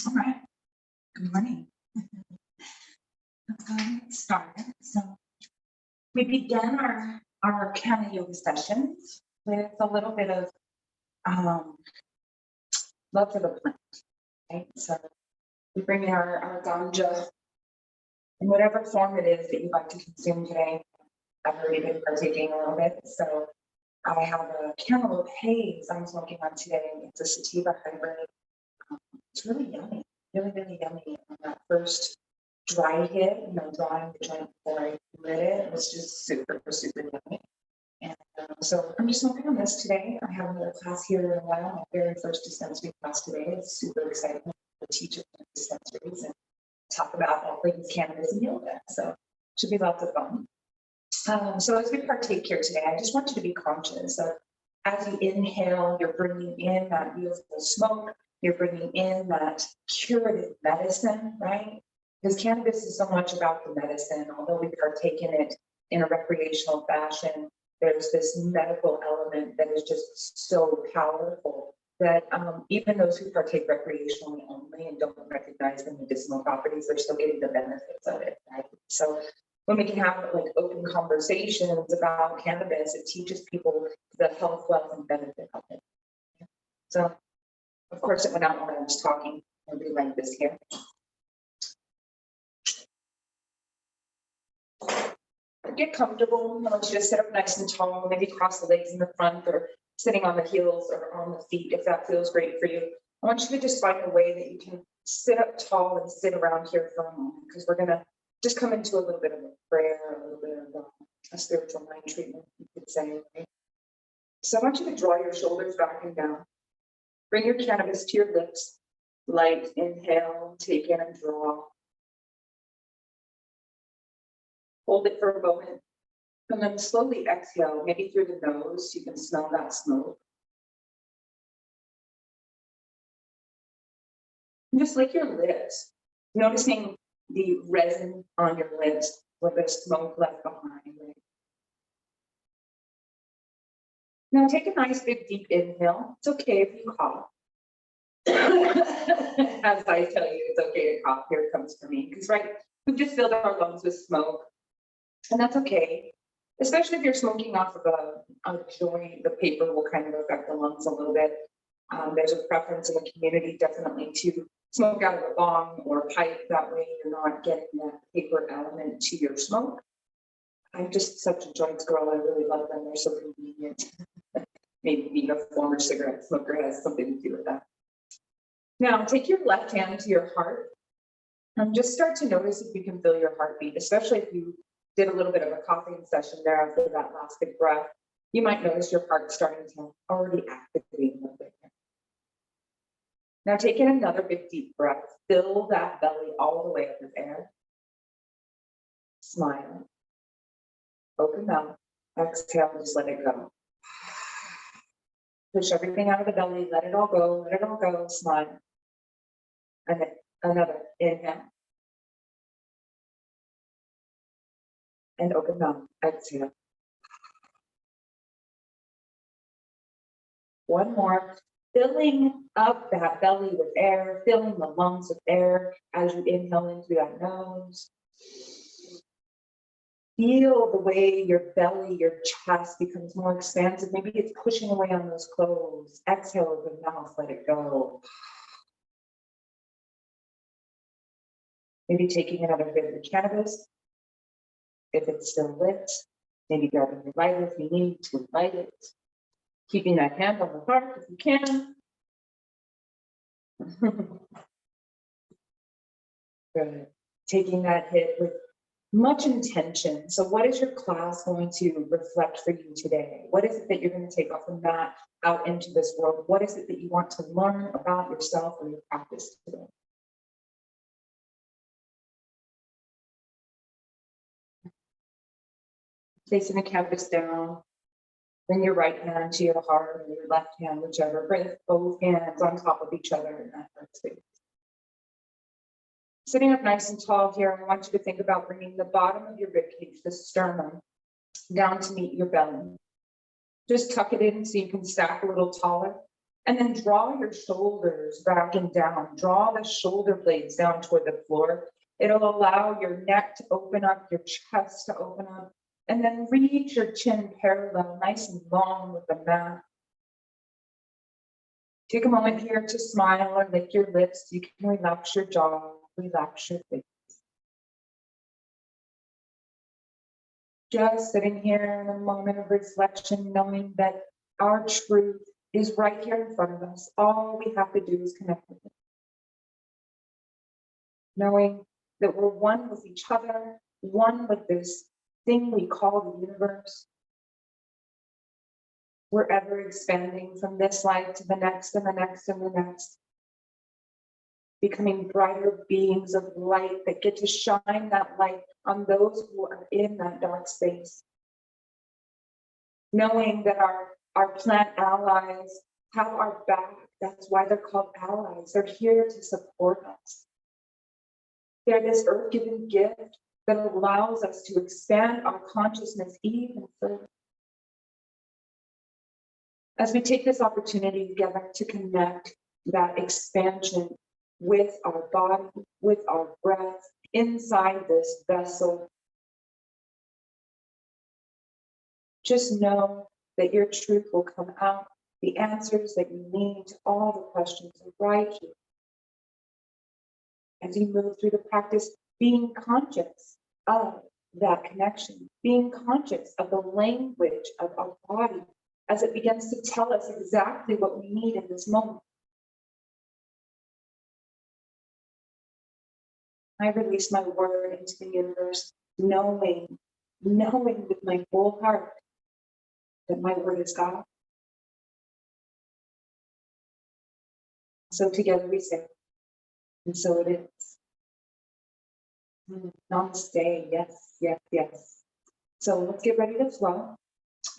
All right. Good morning. Let's go ahead and get started. So we began our Canna-yoga sessions with a little bit of love for the plant. Right? So we bring in our ganja in whatever form it is that you'd like to consume today. I've already been partaking a little bit. So I have a cantaloupe haze I'm smoking on today. It's a sativa hybrid. It's really yummy, really yummy. On that first dry hit, drawing the joint before I lit it, was just super yummy. And so I'm just smoking on this today. I have another class here in a while. My very first dispensary class today. It's super exciting to teach at dispensaries and talk about all things cannabis and yoga. So it should be lots of fun. So as we partake here today, I just want you to be conscious of as you inhale, you're bringing in that beautiful smoke. You're bringing in that curative medicine, right? Because cannabis is so much about the medicine. Although we partake in it in a recreational fashion, there's this medical element that is just so powerful that even those who partake recreationally only and don't recognize the medicinal properties, they're still getting the benefits of it, right? So when we can have like open conversations about cannabis, it teaches people the health, wealth, and benefit of it. So, of course, it went out when I was talking. I'll be like this here. Get comfortable. I want you to sit up nice and tall, maybe cross the legs in the front or sitting on the heels or on the feet if that feels great for you. I want you to just find a way that you can sit up tall and sit around here for a moment because we're going to just come into a little bit of a prayer, a little bit of a spiritual mind treatment, you could say. Right? So I want you to draw your shoulders back and down. Bring your cannabis to your lips. Light inhale, take in and draw. Hold it for a moment. And then slowly exhale, maybe through the nose. You can smell that smoke. And just lick your lips, noticing the resin on your lips with the smoke left behind. Right? Now take a nice big deep inhale. It's okay if you cough. As I tell you, it's okay to cough. Here it comes for me. Because right, we've just filled our lungs with smoke. And that's okay. Especially if you're smoking off of a joint, the paper will kind of affect the lungs a little bit. There's a preference in the community definitely to smoke out of a bong or a pipe. That way you're not getting that paper element to your smoke. I'm just such a joints girl. I really love them. They're so convenient. Maybe being a former cigarette smoker has something to do with that. Now take your left hand to your heart and just start to notice if you can feel your heartbeat, especially if you did a little bit of a coughing session there after that last big breath. You might notice your heart starting to already activate a little bit. Now take in another big deep breath. Fill that belly all the way up with air. Smile. Open mouth. Exhale, just let it go. Push everything out of the belly. Let it all go. Let it all go. Smile. And then another inhale. And open mouth. Exhale. One more. Filling up that belly with air, filling the lungs with air as you inhale in through that nose. Feel the way your belly, your chest becomes more expansive. Maybe it's pushing away on those clothes. Exhale, open mouth, let it go. Maybe taking another hit of your cannabis. If it's still lit, maybe grabbing your lighter if you need to light it. Keeping that hand on the heart if you can. Good. Taking that hit with much intention. So what is your class going to reflect for you today? What is it that you're going to take off the mat out into this world? What is it that you want to learn about yourself or your practice today? Placing the canvas down. Bring your right hand to your heart or your left hand, whichever. Bring both hands on top of each other in that heart space. Sitting up nice and tall here, I want you to think about bringing the bottom of your ribcage, the sternum, down to meet your belly. Just tuck it in so you can stack a little taller. And then draw your shoulders back and down. Draw the shoulder blades down toward the floor. It'll allow your neck to open up, your chest to open up, and then reach your chin parallel, nice and long with the mat. Take a moment here to smile or lick your lips. You can relax your jaw, relax your face. Just sitting here in a moment of reflection, knowing that our truth is right here in front of us. All we have to do is connect with it. Knowing that we're one with each other, one with this thing we call the universe. We're ever expanding from this life to the next and the next and the next. Becoming brighter beings of light that get to shine that light on those who are in that dark space. Knowing that our plant allies have our back. That's why they're called allies. They're here to support us. They're this earth-given gift that allows us to expand our consciousness even further. As we take this opportunity together to connect that expansion with our body, with our breath, inside this vessel, just know that your truth will come out. The answers that you need to all the questions are right here. As you move through the practice, being conscious of that connection, being conscious of the language of our body as it begins to tell us exactly what we need in this moment. I release my word into the universe, knowing with my whole heart that my word is God. So together we say, and so it is. Namaste, yes, yes, yes. So let's get ready to flow.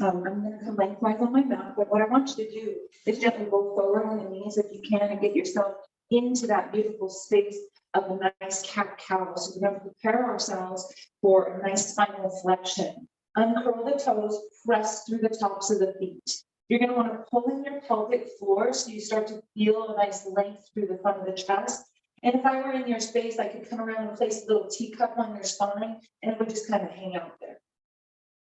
I'm going to come lengthwise on my mat, but what I want you to do is gently roll forward on the knees if you can and get yourself into that beautiful space of a nice cat-cow. So we're going to prepare ourselves for a nice spinal flexion. Uncurl the toes, press through the tops of the feet. You're going to want to pull in your pelvic floor so you start to feel a nice length through the front of the chest. And if I were in your space, I could come around and place a little teacup on your spine, and it would just kind of hang out there.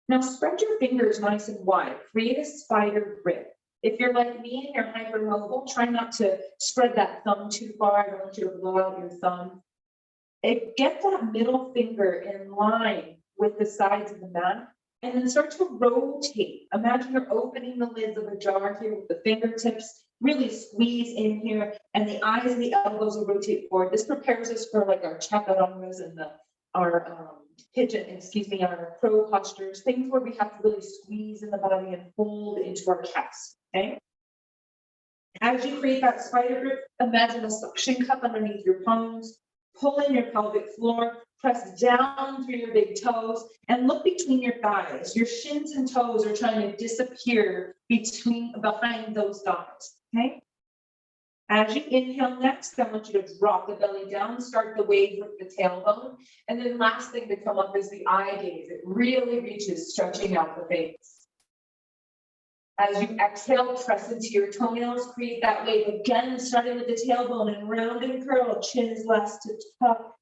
Now spread your fingers nice and wide. Create a spider grip. If you're like me and you're hypermobile, try not to spread that thumb too far. I don't want you to blow out your thumb. Get that middle finger in line with the sides of the mat, and then start to rotate. Imagine you're opening the lids of a jar here with the fingertips. Really squeeze in here, and the eyes and the elbows will rotate forward. This prepares us for like our chatarangas and our our crow postures, things where we have to really squeeze in the body and hold into our chest, okay? As you create that spider grip, imagine a suction cup underneath your palms, pull in your pelvic floor, press down through your big toes, and look between your thighs. Your shins and toes are trying to disappear behind those thighs, okay? As you inhale next, I want you to drop the belly down, start the wave with the tailbone. And then last thing to come up is the eye gaze. It really reaches, stretching out the face. As you exhale, press into your toenails, create that wave again, starting with the tailbone and round and curl, chin is last to tuck.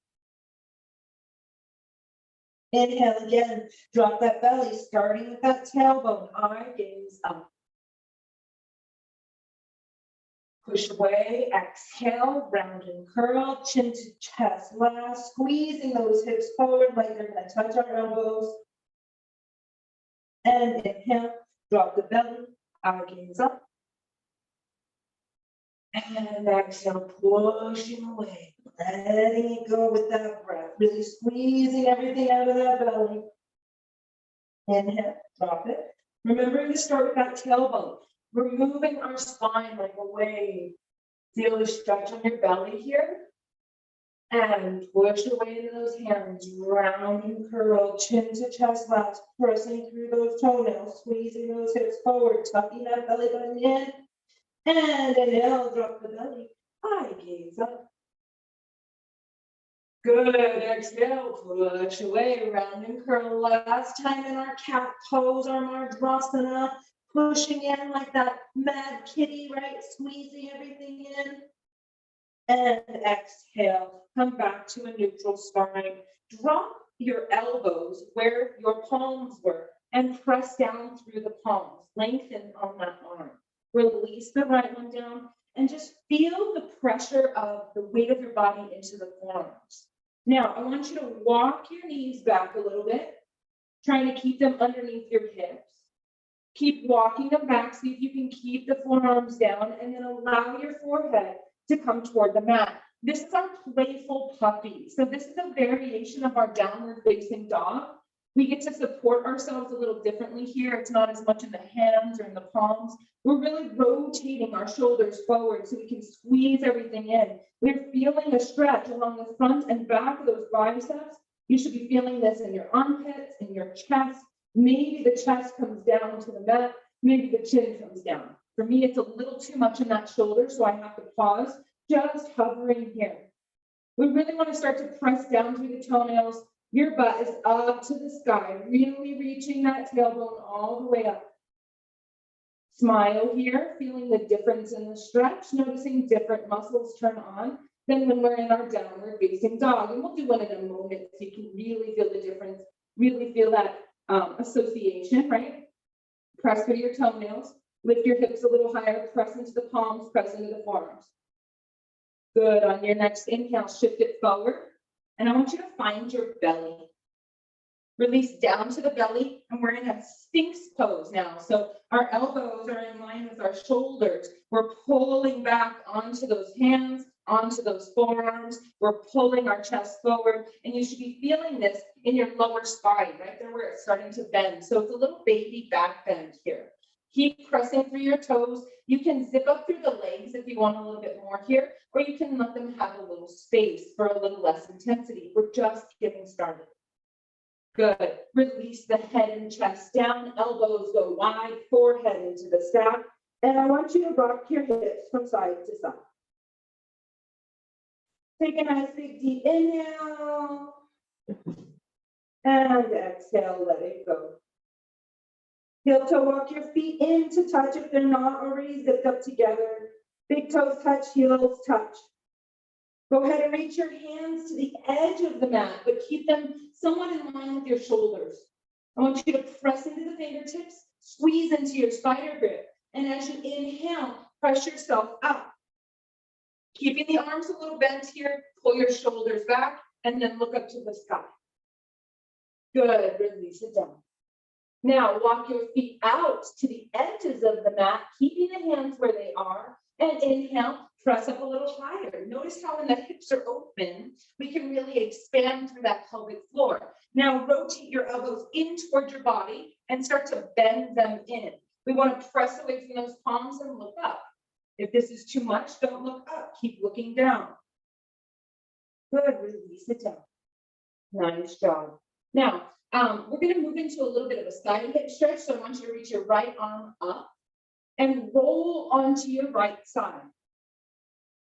Inhale again, drop that belly, starting with that tailbone, eye gaze up. Push away, exhale, round and curl, chin to chest last, squeezing those hips forward like they're going to touch our elbows. And inhale, drop the belly, eye gaze up. And exhale, pushing away, letting it go with that breath, really squeezing everything out of that belly. Inhale, drop it. Remembering to start with that tailbone. We're moving our spine like a wave. Feel the stretch on your belly here. And push away into those hands. Round and curl, chin to chest last. Pressing through those toenails, squeezing those hips forward, tucking that belly button in. And inhale, drop the belly. Eye gaze up. Good. Exhale, push away, round and curl. Last time in our cat pose, our Marjasana. pushing in like that mad kitty, right? Squeezing everything in. And exhale, come back to a neutral spine. Drop your elbows where your palms were and press down through the palms. Lengthen on that arm. Release the right one down and just feel the pressure of the weight of your body into the forearms. Now, I want you to walk your knees back a little bit, trying to keep them underneath your hips. Keep walking them back, see if you can keep the forearms down, and then allow your forehead to come toward the mat. This is our playful puppy. So this is a variation of our downward facing dog. We get to support ourselves a little differently here. It's not as much in the hands or in the palms. We're really rotating our shoulders forward so we can squeeze everything in. We're feeling a stretch along the front and back of those biceps. You should be feeling this in your armpits, in your chest. Maybe the chest comes down to the mat. Maybe the chin comes down. For me, it's a little too much in that shoulder, so I have to pause, just hovering here. We really want to start to press down through the toenails. Your butt is up to the sky, really reaching that tailbone all the way up. Smile here, feeling the difference in the stretch, noticing different muscles turn on than when we're in our downward facing dog. And we'll do one in a moment so you can really feel the difference, really feel that association, right? Press through your toenails, lift your hips a little higher, press into the palms, press into the forearms. Good. On your next inhale, shift it forward. And I want you to find your belly. Release down to the belly, and we're in a Sphinx pose now. So our elbows are in line with our shoulders. We're pulling back onto those hands, onto those forearms. We're pulling our chest forward, and you should be feeling this in your lower spine, right there where it's starting to bend. So it's a little baby back bend here. Keep pressing through your toes. You can zip up through the legs if you want a little bit more here, or you can let them have a little space for a little less intensity. We're just getting started. Good. Release the head and chest down. Elbows go wide, forehead into the stack. And I want you to rock your hips from side to side. Take a nice big deep inhale. And exhale, let it go. Heel toe walk your feet in to touch if they're not already zipped up together. Big toes touch, heels touch. Go ahead and reach your hands to the edge of the mat, but keep them somewhat in line with your shoulders. I want you to press into the fingertips, squeeze into your spider grip. And as you inhale, press yourself up. Keeping the arms a little bent here, pull your shoulders back, and then look up to the sky. Good, release it down. Now walk your feet out to the edges of the mat, keeping the hands where they are, and inhale, press up a little higher. Notice how when the hips are open, we can really expand through that pelvic floor. Now rotate your elbows in toward your body and start to bend them in. We want to press away from those palms and look up. If this is too much, don't look up, keep looking down. Good, release it down. Nice job. Now, we're going to move into a little bit of a side hip stretch. So I want you to reach your right arm up and roll onto your right side.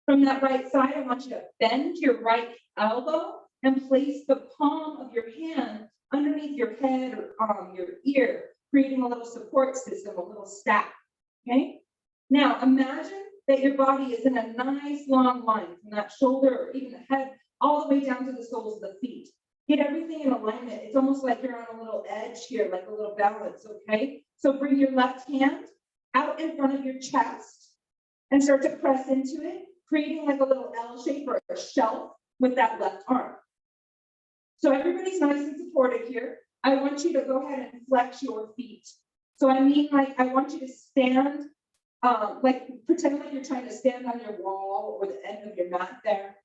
From that right side, I want you to bend your right elbow and place the palm of your hand underneath your head or your ear, creating a little support system, a little stack. Okay? Now, imagine that your body is in a nice long line from that shoulder or even the head all the way down to the soles of the feet. Get everything in alignment. It's almost like you're on a little edge here, like a little balance, okay? So bring your left hand out in front of your chest and start to press into it, creating like a little L shape or a shelf with that left arm. So everybody's nice and supported here. I want you to go ahead and flex your feet. So I mean, like, I want you to stand, like pretend like you're trying to stand on your wall or the end of your mat there.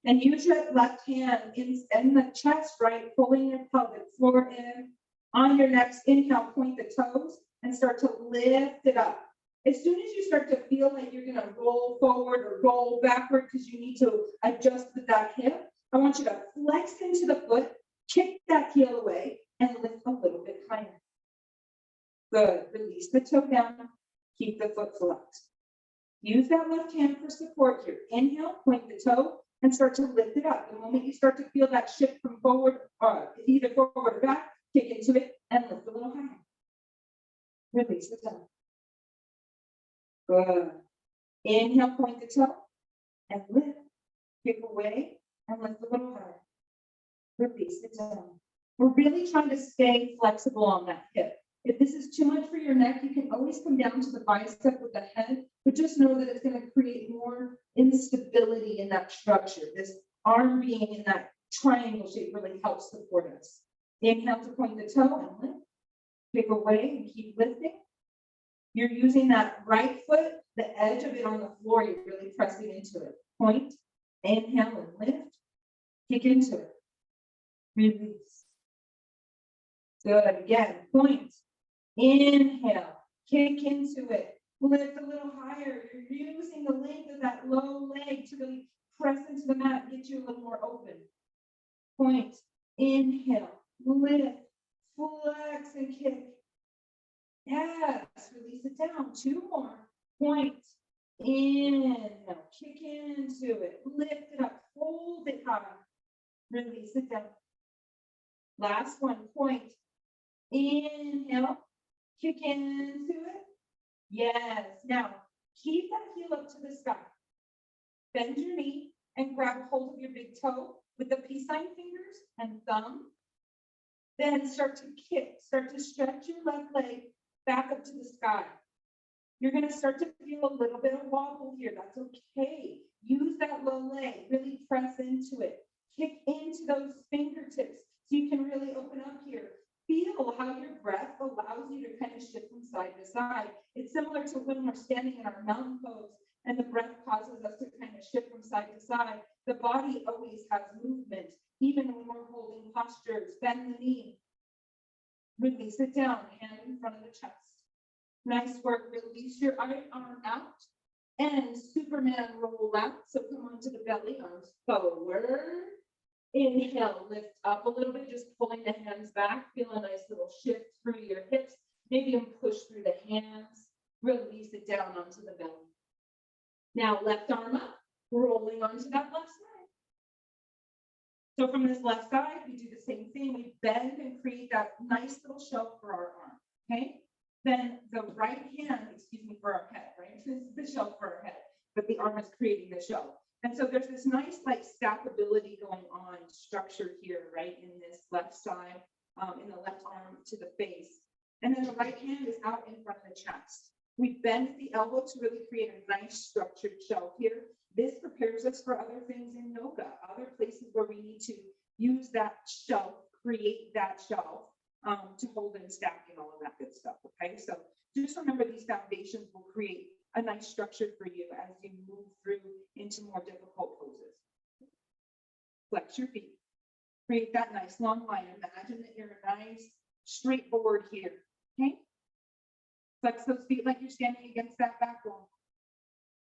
And use your left hand in the chest, right? Pulling your pelvic floor in. On your next inhale, point the toes and start to lift it up. As soon as you start to feel like you're going to roll forward or roll backward because you need to adjust with that hip, I want you to flex into the foot, kick that heel away, and lift a little bit higher. Good. Release the toe down. Keep the foot flexed. Use that left hand for support here. Inhale, point the toe, and start to lift it up. The moment you start to feel that shift from forward, either forward or back, kick into it and lift a little higher. Release it down. Good. Inhale, point the toe and lift. Kick away and lift a little higher. Release it down. We're really trying to stay flexible on that hip. If this is too much for your neck, you can always come down to the bicep with the head, but just know that it's going to create more instability in that structure. This arm being in that triangle shape really helps support us. Inhale to point the toe and lift. Kick away and keep lifting. You're using that right foot, the edge of it on the floor, you're really pressing into it. Point, inhale and lift. Kick into it. Release. Good. Again, point. Inhale. Kick into it. Lift a little higher. You're using the length of that low leg to really press into the mat and get you a little more open. Point. Inhale. Lift. Flex and kick. Yes. Release it down. 2 more. Point. Inhale. Kick into it. Lift it up. Hold it high. Release it down. Last one. Point. Inhale. Kick into it. Yes. Now, keep that heel up to the sky. Bend your knee and grab a hold of your big toe with the peace sign fingers and thumb. Then start to kick. Start to stretch your left leg back up to the sky. You're going to start to feel a little bit of wobble here. That's okay. Use that low leg. Really press into it. Kick into those fingertips so you can really open up here. Feel how your breath allows you to kind of shift from side to side. It's similar to when we're standing in our mountain pose and the breath causes us to kind of shift from side to side. The body always has movement, even when we're holding postures. Bend the knee. Release it down, hand in front of the chest. Nice work. Release your right arm out and Superman roll out. So come onto the belly, arms forward. Inhale, lift up a little bit, just pulling the hands back. Feel a nice little shift through your hips. Maybe even push through the hands. Release it down onto the belly. Now left arm up, rolling onto that left side. So from this left side, we do the same thing. We bend and create that nice little shelf for our arm, okay? Then the right hand, for our head, right? This is the shelf for our head, but the arm is creating the shelf. And so there's this nice like stackability going on, structure here, right? In this left side, in the left arm to the face. And then the right hand is out in front of the chest. We bend at the elbow to really create a nice structured shelf here. This prepares us for other things in yoga, other places where we need to use that shelf, create that shelf to hold and stack and all of that good stuff, okay? So just remember these foundations will create a nice structure for you as you move through into more difficult poses. Flex your feet. Create that nice long line. Imagine that you're nice straight forward here, okay? Flex those feet like you're standing against that back wall.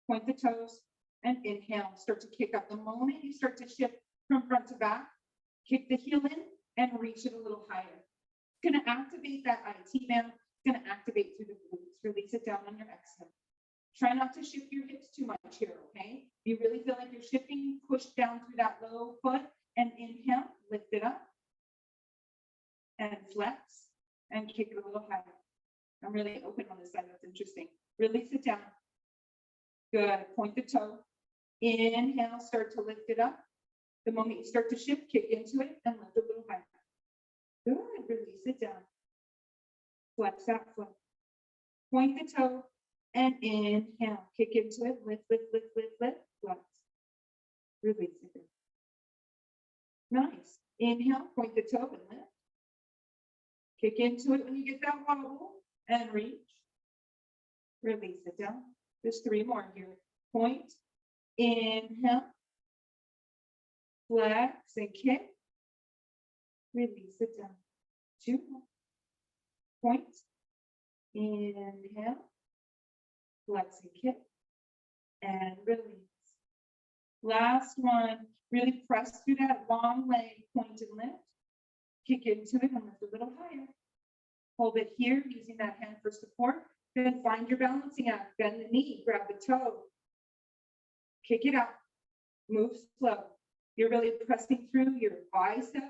Point the toes and inhale. Start to kick up. The moment you start to shift from front to back, kick the heel in and reach it a little higher. It's going to activate that IT band. It's going to activate through the glutes. Release it down on your exhale. Try not to shift your hips too much here, okay? If you really feel like you're shifting, push down through that low foot and inhale, lift it up and flex and kick it a little higher. I'm really open on this side. That's interesting. Release it down. Good. Point the toe. Inhale, start to lift it up. The moment you start to shift, kick into it and lift a little higher. Good. Release it down. Flex that foot. Point the toe and inhale. Kick into it. Lift, lift, lift, lift, lift. Flex. Release it. Nice. Inhale, point the toe and lift. Kick into it when you get that wobble and reach. Release it down. There's 3 more here. Point. Inhale. Flex and kick. Release it down. 2 more. Point. Inhale. Flex and kick. And release. Last one. Really press through that long leg. Point and lift. Kick into it and lift a little higher. Hold it here using that hand for support. Then find your balancing act. Bend the knee. Grab the toe. Kick it out. Move slow. You're really pressing through your bicep.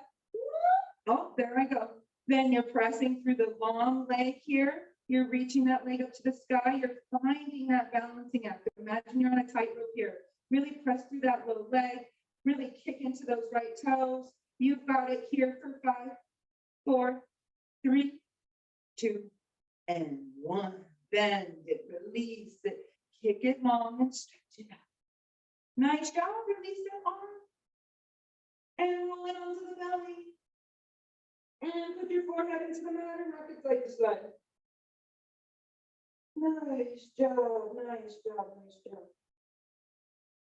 Oh, there I go. Then you're pressing through the long leg here You're reaching that leg up to the sky. You're finding that balancing act. Imagine you're on a tightrope here. Really press through that low leg. Really kick into those right toes. You've got it here for 5, 4, 3, 2, and 1. Bend it, release it, kick it long and stretch it out. Nice job. Release that arm. And roll it onto the belly. And put your forehead into the mat and rock it side to side. Nice job, nice job, nice job.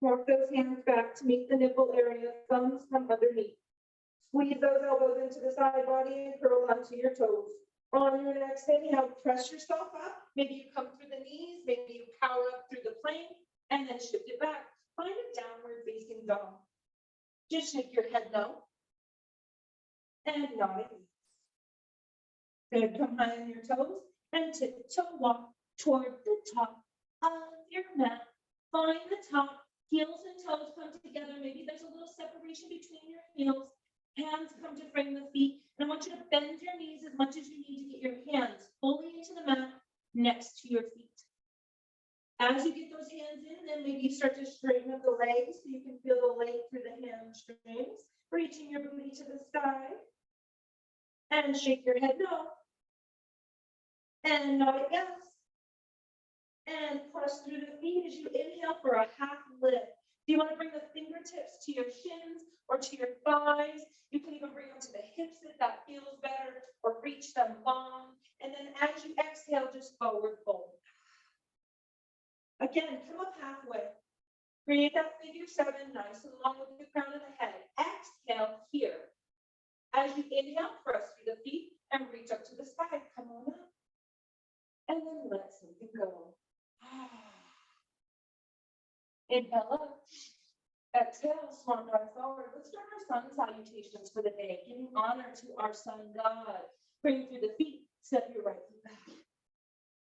Walk those hands back to meet the nipple area. Thumbs come underneath. Squeeze those elbows into the side body and curl onto your toes. On your next inhale, press yourself up. Maybe you come through the knees, maybe you power up through the plank, and then shift it back. Find a downward facing dog. Just shake your head no. And nod it. Good. Come high on your toes and tiptoe walk toward the top of your mat. Find the top. Heels and toes come together. Maybe there's a little separation between your heels. Hands come to frame the feet. And I want you to bend your knees as much as you need to get your hands fully into the mat next to your feet. As you get those hands in, then maybe you start to straighten up the legs so you can feel the leg through the hamstrings, reaching your booty to the sky. And shake your head no. And nod it yes. And press through the feet as you inhale for a half lift. Do you want to bring the fingertips to your shins or to your thighs? You can even bring them to the hips if that feels better, or reach them long. And then as you exhale, just forward fold. Again, come up halfway. Create that figure 7, nice and long with the crown of the head. Exhale here. As you inhale, press through the feet and reach up to the sky. Come on up. And then let something go. Inhale up. Exhale, swan dive forward. Let's start our sun salutations for the day, giving honor to our sun god. Bring through the feet. Step your right foot back.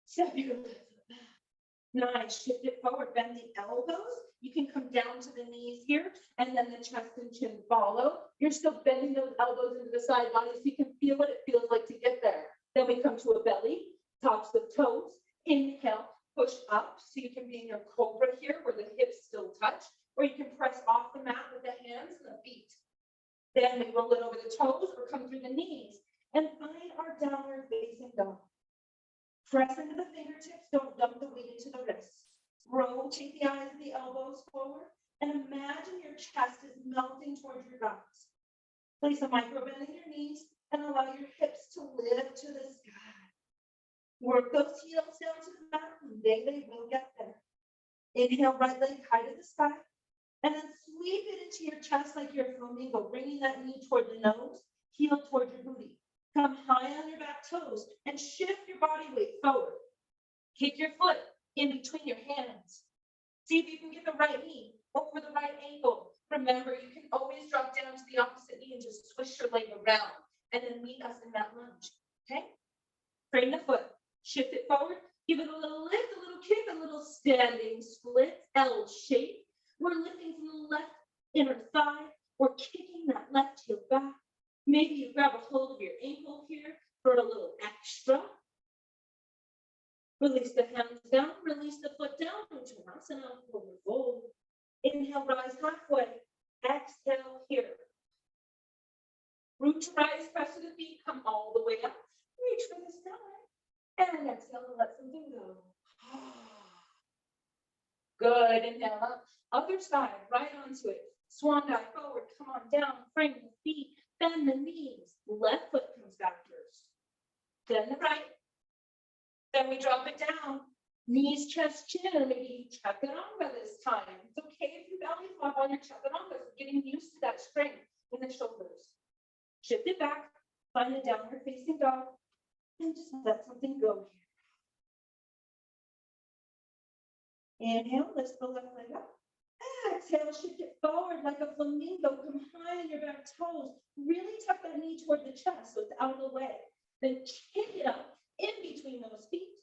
Step your left foot back. Nice. Shift it forward. Bend the elbows. You can come down to the knees here, and then the chest and chin follow. You're still bending those elbows into the side body so you can feel what it feels like to get there. Then we come to a belly, tops of toes. Inhale, push up so you can be in your cobra here where the hips still touch, or you can press off the mat with the hands and the feet. Then we roll it over the toes or come through the knees and find our downward facing dog. Press into the fingertips, don't dump the weight into the wrists. Rotate the eyes and the elbows forward and imagine your chest is melting towards your guts. Place a micro bend in your knees and allow your hips to lift to the sky. Work those heels down to the mat, and they will get there. Inhale, right leg high to the sky, and then sweep it into your chest like you're a flamingo, bringing that knee toward the nose, heel toward your booty. Come high on your back toes and shift your body weight forward. Kick your foot in between your hands. See if you can get the right knee over the right ankle. Remember, you can always drop down to the opposite knee and just twist your leg around, and then meet us in that lunge. Okay? Frame the foot. Shift it forward, give it a little lift, a little kick, a little standing split, L shape. We're lifting from the left inner thigh. We're kicking that left heel back. Maybe you grab a hold of your ankle here for a little extra. Release the hands down, release the foot down into asana, forward fold. Inhale, rise halfway. Exhale here. Root to rise, press to the feet, come all the way up. Reach for the sky. And exhale to let something go. Good. Inhale up. Other side, right onto it. Swan dive forward. Come on down. Frame the feet. Bend the knees. Left foot comes back first. Then the right. Then we drop it down. Knees, chest, chin. Or maybe chaturanga this time. It's okay if you belly flop on your chaturanga. Getting used to that strength in the shoulders. Shift it back. Find a downward facing dog. And just let something go here. Inhale, lift the left leg up. Exhale, shift it forward like a flamingo. Come high on your back toes. Really tuck that knee toward the chest so it's out of the way. Then kick it up in between those feet.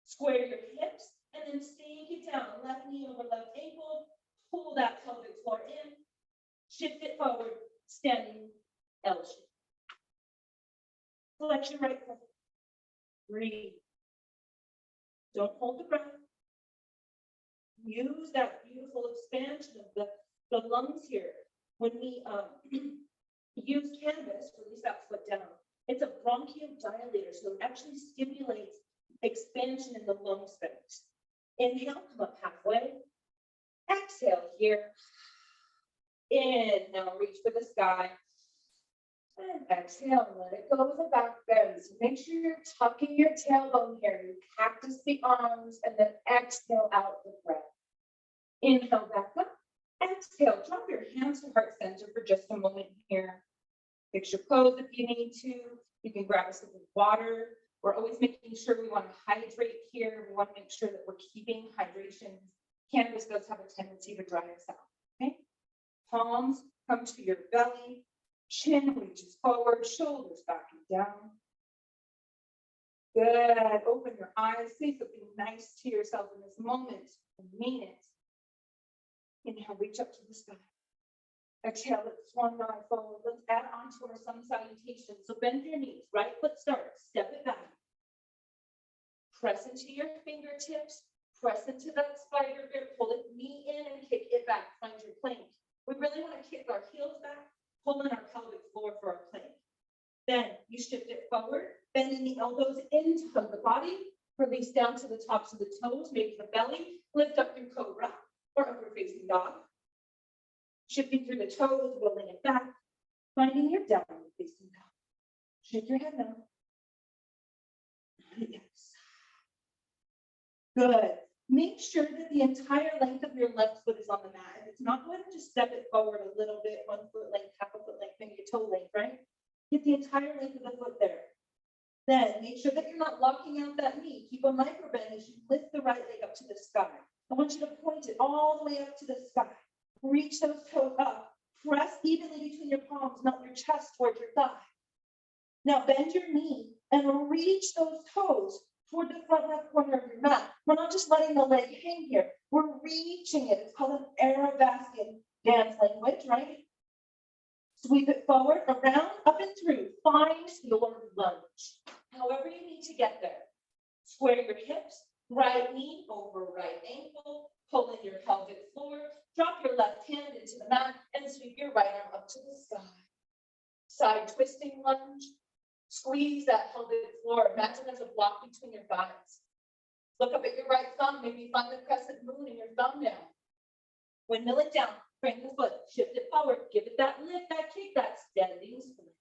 Square your hips and then sink it down. Left knee over left ankle. Pull that pelvic floor in. Shift it forward. Standing L shape. Flex your right foot. Breathe. use that beautiful expansion of the lungs here. When we use cannabis, release that foot down. It's a bronchodilator, so it actually stimulates expansion in the lung space. Inhale, come up halfway. Exhale here. In, now reach for the sky. And exhale, let it go with the back bend. So make sure you're tucking your tailbone here. You cactus the arms and then exhale out the breath. Inhale back up. Exhale, drop your hands to heart center for just a moment here. Fix your pose if you need to. You can grab a sip of water. We're always making sure we want to hydrate here. We want to make sure that we're keeping hydration. Cannabis does have a tendency to dry us out. Okay. Palms come to your belly. Chin reaches forward, shoulders back and down. Good. Open your eyes. Say something nice to yourself in this moment and mean it. Inhale, reach up to the sky. Exhale, let's swan dive forward. Let's add on to our sun salutation. So bend your knees. Right foot starts. Step it back. Press into your fingertips. Press into that spider grip. Pull it knee in and kick it back. Find your plank. We really want to kick our heels back. Pull in our pelvic floor for our plank. Then you shift it forward, bending the elbows in to hug the body, release down to the tops of the toes, maybe the belly, lift up your cobra or upward facing dog. Shifting through the toes, rolling it back, finding your downward facing dog. Shake your head now. Yes. Good. Make sure that the entire length of your left foot is on the mat. If it's not, go ahead and just step it forward a little bit, 1 foot length, half a foot length, maybe a toe length, right? Get the entire length of the foot there. Then make sure that you're not locking out that knee. Keep a micro bend as you lift the right leg up to the sky. I want you to point it all the way up to the sky. Reach those toes up. Press evenly between your palms, melt your chest towards your thigh. Now bend your knee and reach those toes toward the front left corner of your mat. We're not just letting the leg hang here. We're reaching it. It's called an Arabesque dance language, right? Sweep it forward, around, up and through. Find your lunge. However you need to get there. Square your hips, right knee over right ankle. Pull in your pelvic floor. Drop your left hand into the mat and sweep your right arm up to the sky. Side twisting lunge. Squeeze that pelvic floor. Imagine there's a block between your thighs. Look up at your right thumb. Maybe find the crescent moon in your thumbnail. Windmill it down. Bring the foot. Shift it forward. Give it that lift, that kick, that standing split.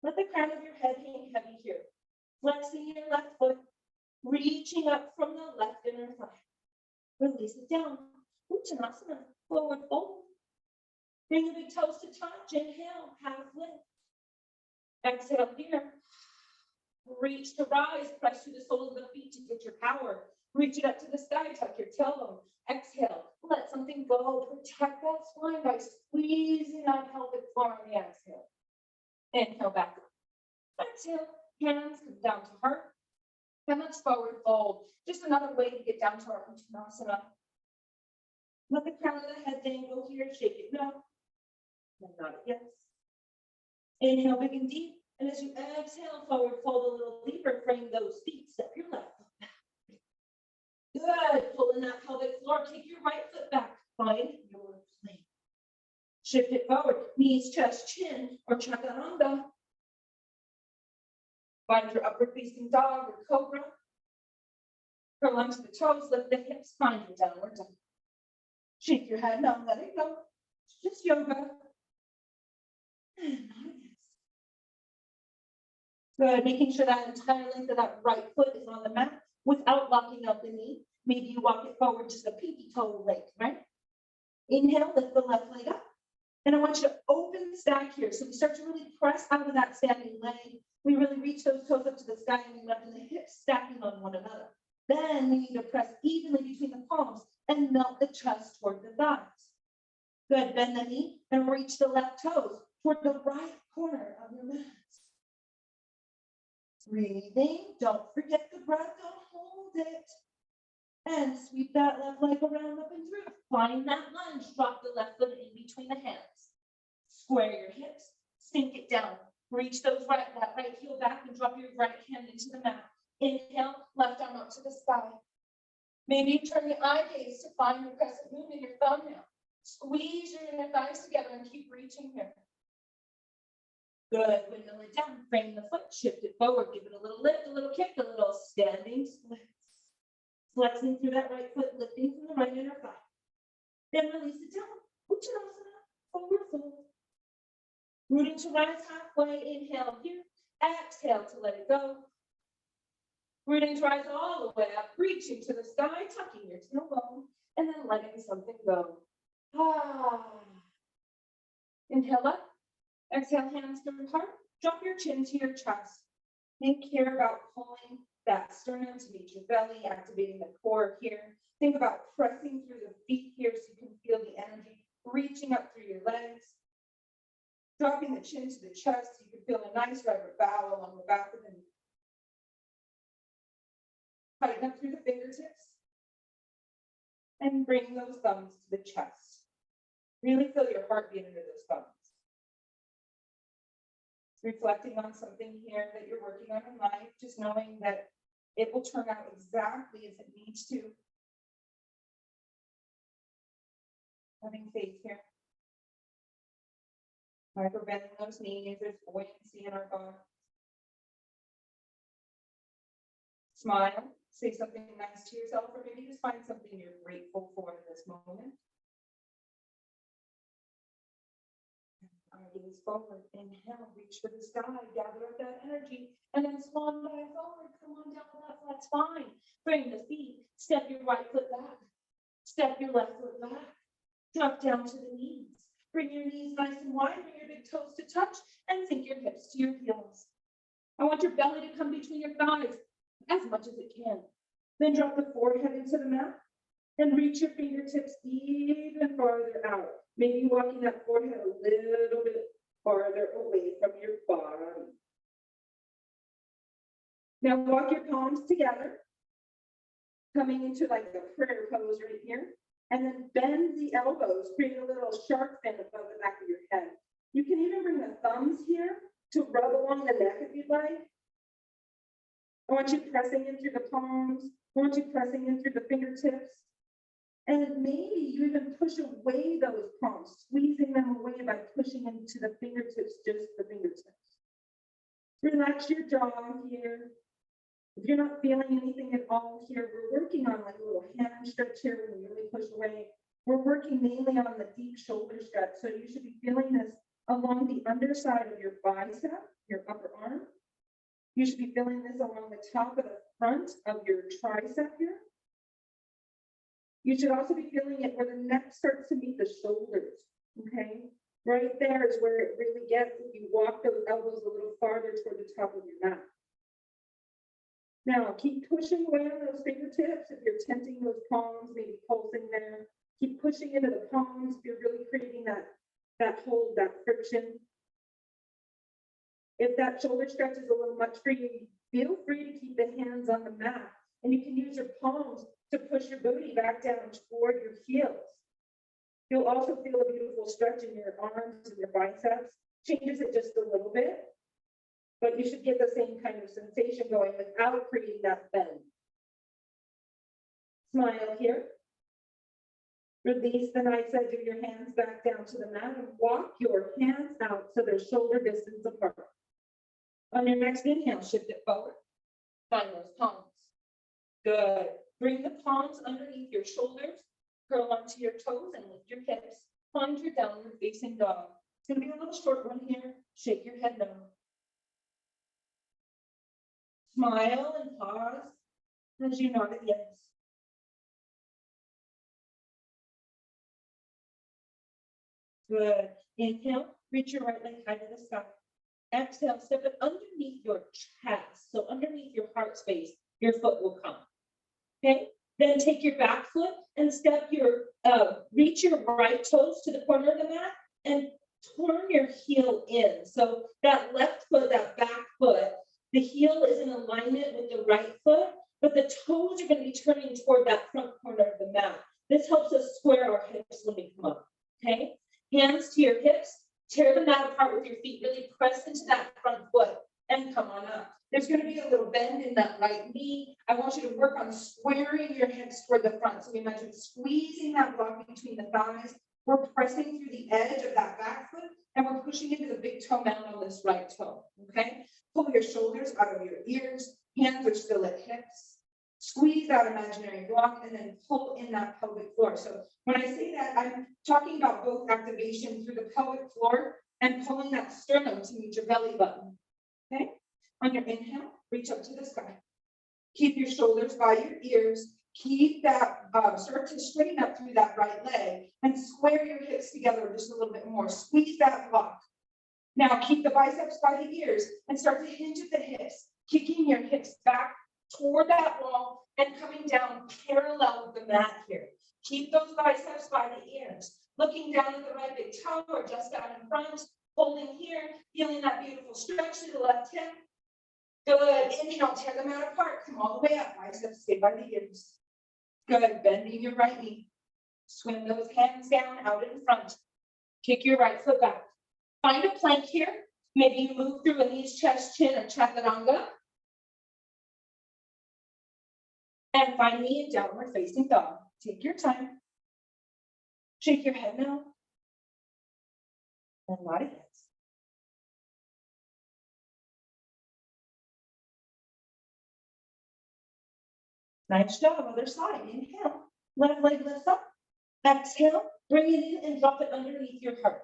Let the crown of your head hang heavy here. Flexing your left foot. Reaching up from the left inner thigh. Release it down. Uttanasana. Forward fold. Bring the big toes to touch. Inhale. Half lift. Exhale here. Reach to rise. Press through the soles of the feet to get your power. Reach it up to the sky. Tuck your tailbone. Exhale. Let something go. Protect that spine by squeezing that pelvic floor on the exhale. Inhale back up. Exhale. Hands come down to heart. And let's forward fold. Just another way to get down to our Uttanasana. Let the crown of the head dangle here. Shake it no. And nod it yes. Inhale big and deep. And as you exhale, forward fold a little deeper. Frame those feet. Step your left foot back. Good. Pull in that pelvic floor. Take your right foot back. Find your plank. Shift it forward. Knees, chest, chin, or chaturanga. Find your upward facing dog or cobra. Curl onto the toes. Lift the hips. Find your downward dog. Shake your head. Now let it go. It's just yoga. And good. Making sure that entire length of that right foot is on the mat without locking out the knee. Maybe you walk it forward just a pinky toe length, right? Inhale, lift the left leg up. And I want you to open the stack here. So we start to really press out of that standing leg. We really reach those toes up to the sky and we imagine the hips stacking on one another. Then we need to press evenly between the palms and melt the chest toward the thighs. Good. Bend the knee and reach the left toes toward the right corner of your mat. Breathing. Don't forget the breath. Don't hold it. And sweep that left leg around up and through. Find that lunge. Drop the left foot in between the hands. Square your hips. Sink it down. Reach that right heel back and drop your right hand into the mat. Inhale, left arm up to the sky. Maybe you turn your eye gaze to find your crescent moon in your thumbnail. Squeeze your inner thighs together and keep reaching here. Good. Wiggle it down. Frame the foot. Shift it forward. Give it a little lift, a little kick, a little standing splits. Flexing through that right foot, lifting from the right inner thigh. Then release it down. Uttanasana. Forward fold. Rooting to rise halfway. Inhale here. Exhale to let it go. Rooting to rise all the way up. Reaching to the sky. Tucking your tailbone. And then letting something go. Inhale up. Exhale, hands to the heart. Drop your chin to your chest. Think here about pulling that sternum to meet your belly, activating the core here. Think about pressing through the feet here so you can feel the energy reaching up through your legs. Dropping the chin to the chest so you can feel a nice reverent bow along the back of the knee. Tighten up through the fingertips. And bring those thumbs to the chest. Really feel your heartbeat under those thumbs. Reflecting on something here that you're working on in life, just knowing that it will turn out exactly as it needs to. Having faith here. Micro bending those knees, there's buoyancy in our body. Smile, say something nice to yourself, or maybe just find something you're grateful for in this moment. Gaze forward, inhale, reach for the sky, gather up that energy, and then swan dive forward. Come on down that flat spine. Bring the feet, step your right foot back, step your left foot back, drop down to the knees. Bring your knees nice and wide, bring your big toes to touch, and sink your hips to your heels. I want your belly to come between your thighs as much as it can. Then drop the forehead into the mat, and reach your fingertips even farther out. Maybe walking that forehead a little bit farther away from your body. Now walk your palms together, coming into like a prayer pose right here, and then bend the elbows, create a little shark fin above the back of your head. You can even bring the thumbs here to rub along the neck if you'd like. I want you pressing in through the palms. I want you pressing in through the fingertips. And maybe you even push away those palms, squeezing them away by pushing into the fingertips, just the fingertips. Relax your jaw here. If you're not feeling anything at all here, we're working on like a little hand stretch here when we really push away. We're working mainly on the deep shoulder stretch. So you should be feeling this along the underside of your bicep, your upper arm. You should be feeling this along the top of the front of your tricep here. You should also be feeling it where the neck starts to meet the shoulders, okay? Right there is where it really gets if you walk those elbows a little farther toward the top of your mat. Now, keep pushing away on those fingertips. If you're tenting those palms, maybe pulsing there. Keep pushing into the palms if you're really creating that hold, that friction. If that shoulder stretch is a little much for you, feel free to keep the hands on the mat. And you can use your palms to push your booty back down toward your heels. You'll also feel a beautiful stretch in your arms and your biceps. Changes it just a little bit, but you should get the same kind of sensation going without creating that bend. Smile here. Release the nice edge of your hands back down to the mat and walk your hands out so they're shoulder distance apart. On your next inhale, shift it forward. Find those palms. Good. Bring the palms underneath your shoulders, curl onto your toes and lift your hips. Find your downward facing dog. It's going to be a little short one here. Shake your head no. Smile and pause as you nod at yes. Good. Inhale, reach your right leg high to the sky. Exhale, step it underneath your chest. So underneath your heart space, your foot will come. Okay, then take your back foot and step your, reach your right toes to the corner of the mat and turn your heel in. So that left foot, that back foot, the heel is in alignment with the right foot, but the toes are going to be turning toward that front corner of the mat. This helps us square our hips when we come up. Okay, hands to your hips, tear the mat apart with your feet, really press into that front foot and come on up. There's going to be a little bend in that right knee. I want want you to work on squaring your hips toward the front. So imagine squeezing that block between the thighs. We're pressing through the edge of that back foot and we're pushing into the big toe mound on this right toe, okay? Pull your shoulders out of your ears, hands are still at hips. Squeeze that imaginary block and then pull in that pelvic floor. So when I say that, I'm talking about both activation through the pelvic floor and pulling that sternum to meet your belly button, okay? On your inhale, reach up to the sky. Keep your shoulders by your ears. Keep that, start to straighten up through that right leg and square your hips together just a little bit more. Squeeze that block. Now keep the biceps by the ears and start to hinge at the hips, kicking your hips back toward that wall and coming down parallel with the mat here. Keep those biceps by the ears, looking down at the right big toe or just down in front, holding here, feeling that beautiful stretch to the left hip. Good. Inhale, tear the mat apart. Come all the way up. Biceps stay by the ears. Good. Bending your right knee. Swing those hands down out in front. Kick your right foot back. Find a plank here. Maybe you move through a knees, chest, chin, or chaturanga. And find me in downward facing dog. Take your time. Shake your head now. And nod it. Nice job. Other side. Inhale. Left leg lifts up. Exhale. Bring it in and drop it underneath your heart.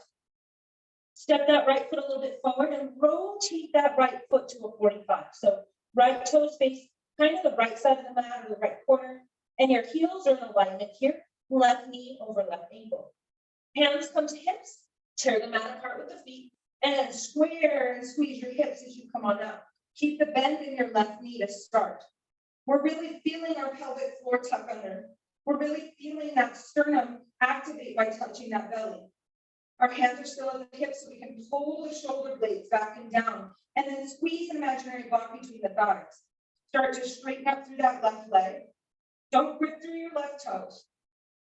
Step that right foot a little bit forward and rotate that right foot to a 45. So right toes face kind of the right side of the mat or the right corner. And your heels are in alignment here. Left knee over left ankle. Hands come to hips. Tear the mat apart with the feet. And square and squeeze your hips as you come on up. Keep the bend in your left knee to start. We're really feeling our pelvic floor tuck under. We're really feeling that sternum activate by touching that belly. Our hands are still at the hips so we can pull the shoulder blades back and down and then squeeze an imaginary block between the thighs. Start to straighten up through that left leg. Don't grip through your left toes.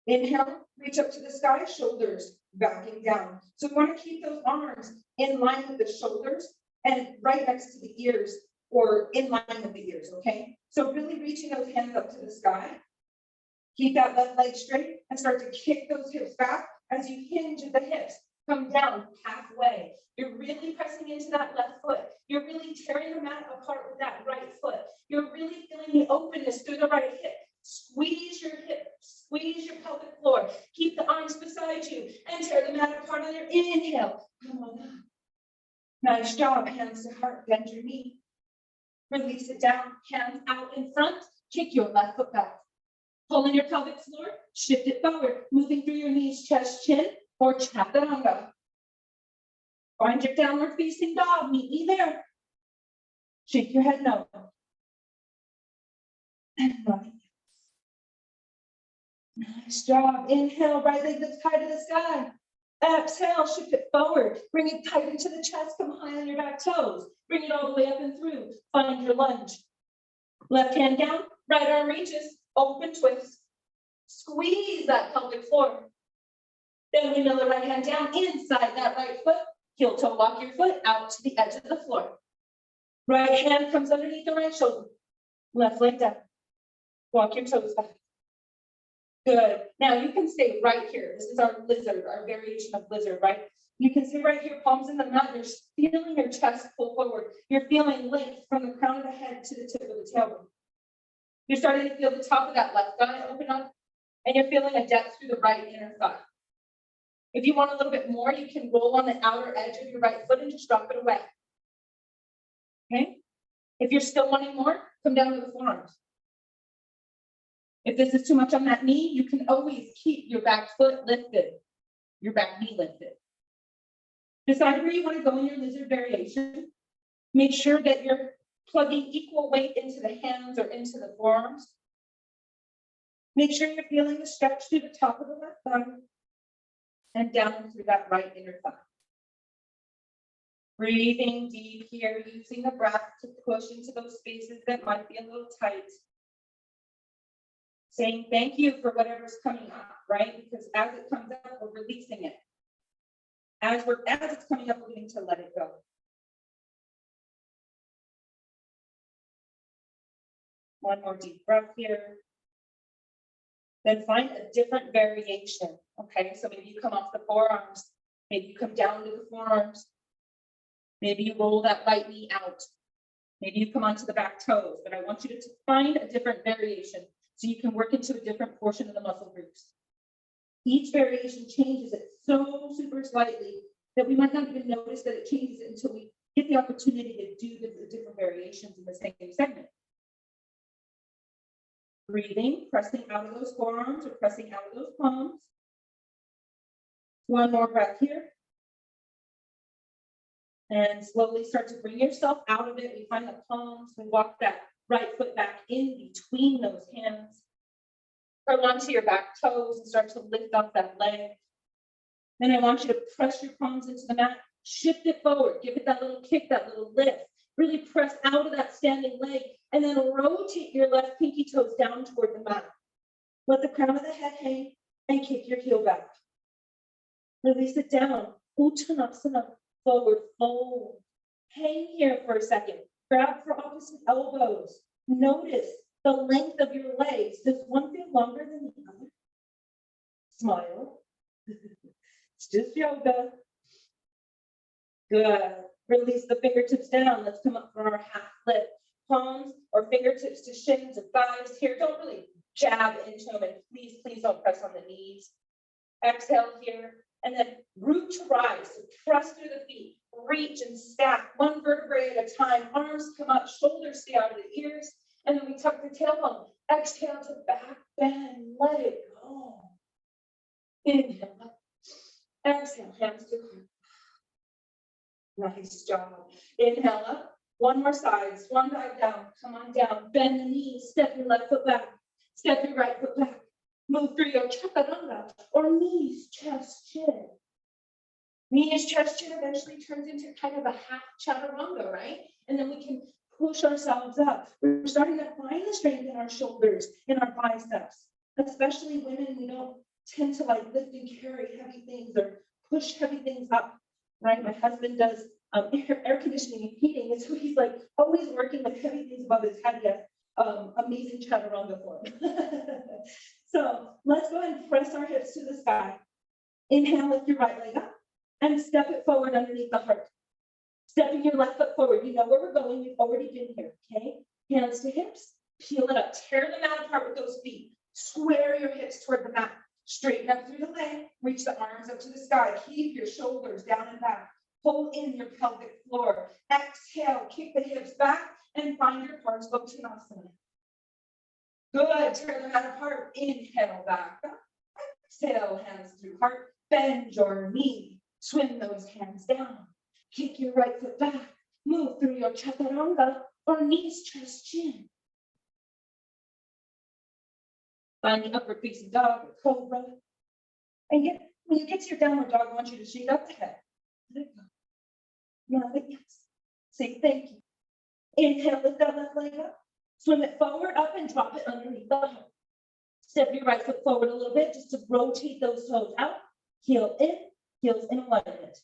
Inhale, reach up to the sky, shoulders backing down. So we want to keep those arms in line with the shoulders and right next to the ears or in line with the ears, okay? So really reaching those hands up to the sky. Keep that left leg straight and start to kick those hips back as you hinge at the hips. Come down halfway. You're really pressing into that left foot. You're really tearing the mat apart with that right foot. You're really feeling the openness through the right hip. Squeeze your hips, squeeze your pelvic floor. Keep the arms beside you and tear the mat apart on your inhale. Come on up. Nice job. Hands to heart. Bend your knee. Release it down. Hands out in front. Kick your left foot back. Pull in your pelvic floor. Shift it forward. Moving through your knees, chest, chin, or chaturanga. Find your downward facing dog. Meet me there. Shake your head no. And right. Nice job. Inhale, right leg lifts high to the sky. Exhale, shift it forward. Bring it tight into the chest. Come high on your back toes. Bring it all the way up and through. Find your lunge. Left hand down, right arm reaches. Open twist. Squeeze that pelvic floor. Then we mill the right hand down inside that right foot. Heel toe walk your foot out to the edge of the floor. Right hand comes underneath the right shoulder. Left leg down. Walk your toes back. Good. Now you can stay right here. This is our lizard, our variation of lizard, right? You can stay right here, palms in the mat. You're feeling your chest pull forward. You're feeling length from the crown of the head to the tip of the tailbone. You're starting to feel the top of that left thigh open up, and you're feeling a depth through the right inner thigh. If you want a little bit more, you can roll on the outer edge of your right foot and just drop it away. Okay? If you're still wanting more, come down to the forearms. If this is too much on that knee, you can always keep your back foot lifted, your back knee lifted. Decide where you want to go in your lizard variation. Make sure that you're plugging equal weight into the hands or into the forearms. Make sure you're feeling the stretch through the top of the left thigh and down through that right inner thigh. Breathing deep here, using the breath to push into those spaces that might be a little tight. Saying thank you for whatever's coming up, right? Because as it comes up, we're releasing it. As it's coming up, we're getting to let it go. One more deep breath here. Then find a different variation. Okay, so maybe you come off the forearms. Maybe you come down to the forearms. Maybe you roll that right knee out. Maybe you come onto the back toes, but I want you to find a different variation so you can work into a different portion of the muscle groups. Each variation changes it so super slightly that we might not even notice that it changes it until we get the opportunity to do the different variations in the same segment. Breathing, pressing out of those forearms or pressing out of those palms. One more breath here. And slowly start to bring yourself out of it. We find the palms, we walk that right foot back in between those hands. Curl onto your back toes and start to lift up that leg. Then I want you to press your palms into the mat, shift it forward, give it that little kick, that little lift. Really press out of that standing leg and then rotate your left pinky toes down toward the mat. Let the crown of the head hang and kick your heel back. Release it down. Uttanasana, forward fold. Hang here for a second. Grab for opposite elbows. Notice the length of your legs. Does one feel longer than the other? Smile. It's just yoga. Good. Release the fingertips down. Let's come up for our half lift. Palms or fingertips to shins or thighs here. Don't really jab into them, and please, please don't press on the knees. Exhale here, and then root to rise. So press through the feet, reach and stack one vertebrae at a time. Arms come up, shoulders stay out of the ears, and then we tuck the tailbone. Exhale to back bend, let it go. Inhale up. Exhale, hands to heart. Nice job. Inhale up. One more side. Swan dive down. Come on down. Bend the knees. Step your left foot back. Step your right foot back. Move through your chaturanga or knees, chest, chin. Knees, chest, chin eventually turns into kind of a half chaturanga, right? And then we can push ourselves up. We're starting to find the strength in our shoulders, in our biceps. Especially women, we don't tend to like lift and carry heavy things or push heavy things up. Right, my husband does air conditioning and heating, and so he's like always working with heavy things above his head. Yes, amazing chaturanga for him. So let's go ahead and press our hips to the sky. Inhale, lift your right leg up and step it forward underneath the heart. Stepping your left foot forward. You know where we're going. We've already been here. Okay, hands to hips. Peel it up. Tear the mat apart with those feet. Square your hips toward the mat. Straighten up through the leg, reach the arms up to the sky. Keep your shoulders down and back. Pull in your pelvic floor. Exhale, kick the hips back and find your Parsvottanasana. Good, tear the mat apart. Inhale, back up. Exhale, hands through heart. Bend your knee. Swing those hands down. Kick your right foot back. Move through your chaturanga or knees, chest, chin. Find the upward facing dog or cobra. And when you get to your downward dog, I want you to shake up the head. Let it go. Yes. Say thank you. Inhale, lift that left leg up. Swim it forward, up, and drop it underneath the heart. Step your right foot forward a little bit just to rotate those toes out. Heel in, heels in alignment.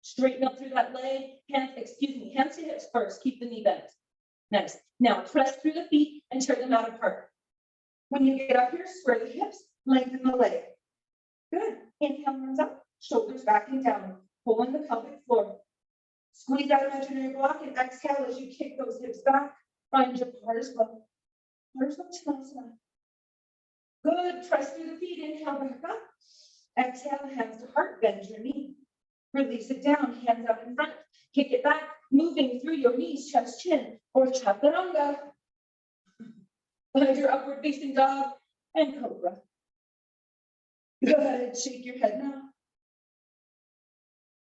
Straighten up through that leg. Hands to hips first. Keep the knee bent. Nice. Now press through the feet and tear them out apart. When you get up here, square the hips, lengthen the leg. Good. Inhale, arms up, shoulders back and down. Pull in the pelvic floor. Squeeze that imaginary block and exhale as you kick those hips back. Find your Parsvottanasana. Good. Press through the feet. Inhale, back up. Exhale, hands to heart. Bend your knee. Release it down. Hands out in front. Kick it back. Moving through your knees, chest, chin, or chaturanga. Find your upward facing dog and cobra. Good. Shake your head now.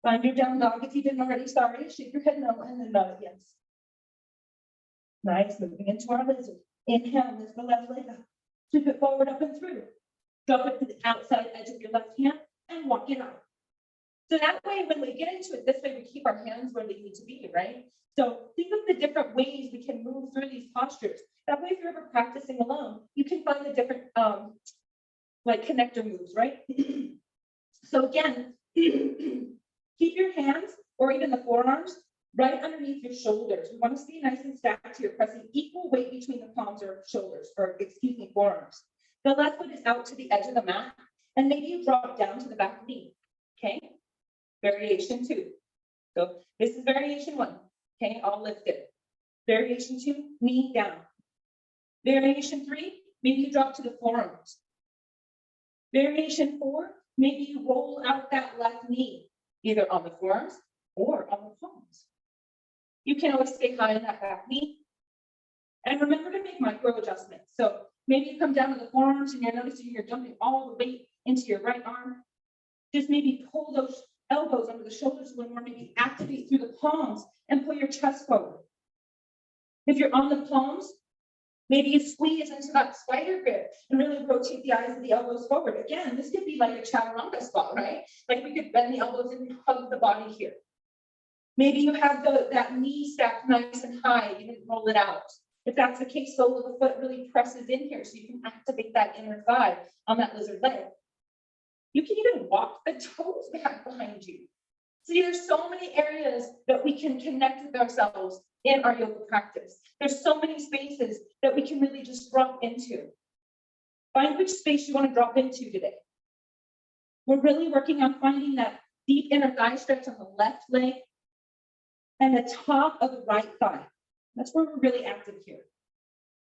Find your down dog if you didn't already. Sorry. Shake your head no and then nod yes. Nice. Moving into our lizard. Inhale, lift the left leg up. Sweep it forward, up and through. Drop it to the outside edge of your left hand and walk it out. So that way, when we get into it, this way we keep our hands where they need to be, right? So think of the different ways we can move through these postures. That way, if you're ever practicing alone, you can find the different like connector moves, right? So again, keep your hands or even the forearms right underneath your shoulders. We want to stay nice and stacked here, pressing equal weight between the palms or shoulders, or excuse me, forearms. The left foot is out to the edge of the mat, and maybe you drop down to the back knee, okay? Variation 2. So this is variation 1, okay? All lifted. Variation 2, knee down. Variation 3, maybe you drop to the forearms. Variation 4, maybe you roll out that left knee, either on the forearms or on the palms. You can always stay high in that back knee. And remember to make micro adjustments. So maybe you come down to the forearms and you're noticing you're dumping all the weight into your right arm. Just maybe pull those elbows under the shoulders a little more, maybe activate through the palms and pull your chest forward. If you're on the palms, maybe you squeeze into that spider grip and really rotate the eyes of the elbows forward. Again, this could be like a chaturanga spot, right? Like we could bend the elbows and hug the body here. Maybe you have that knee stacked nice and high, you didn't roll it out. If that's the case, sole of the foot really presses in here so you can activate that inner thigh on that lizard leg. You can even walk the toes back behind you. See, there's so many areas that we can connect with ourselves in our yoga practice. There's so many spaces that we can really just drop into. Find which space you want to drop into today. We're really working on finding that deep inner thigh stretch on the left leg and the top of the right thigh. That's where we're really active here.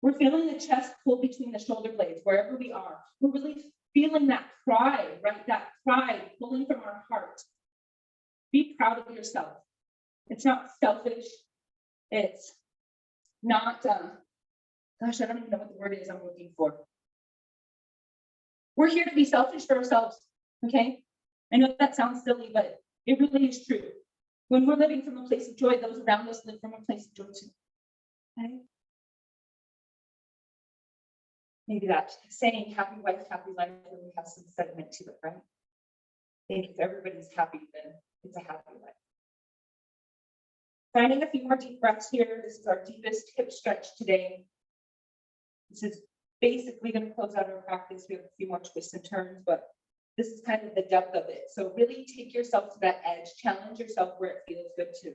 We're feeling the chest pull between the shoulder blades, wherever we are. We're really feeling that pride, right? That pride pulling from our heart. Be proud of yourself. It's not selfish. It's not, gosh, I don't even know what the word is I'm looking for. We're here to be selfish for ourselves, okay? I know that sounds silly, but it really is true. When we're living from a place of joy, those around us live from a place of joy too. Okay? Maybe that saying, happy wife, happy life, really has some sentiment to it, right? I think if everybody's happy, then it's a happy life. Finding a few more deep breaths here. This is our deepest hip stretch today. This is basically going to close out our practice. We have a few more twists and turns, but this is kind of the depth of it. So really take yourself to that edge, challenge yourself where it feels good too.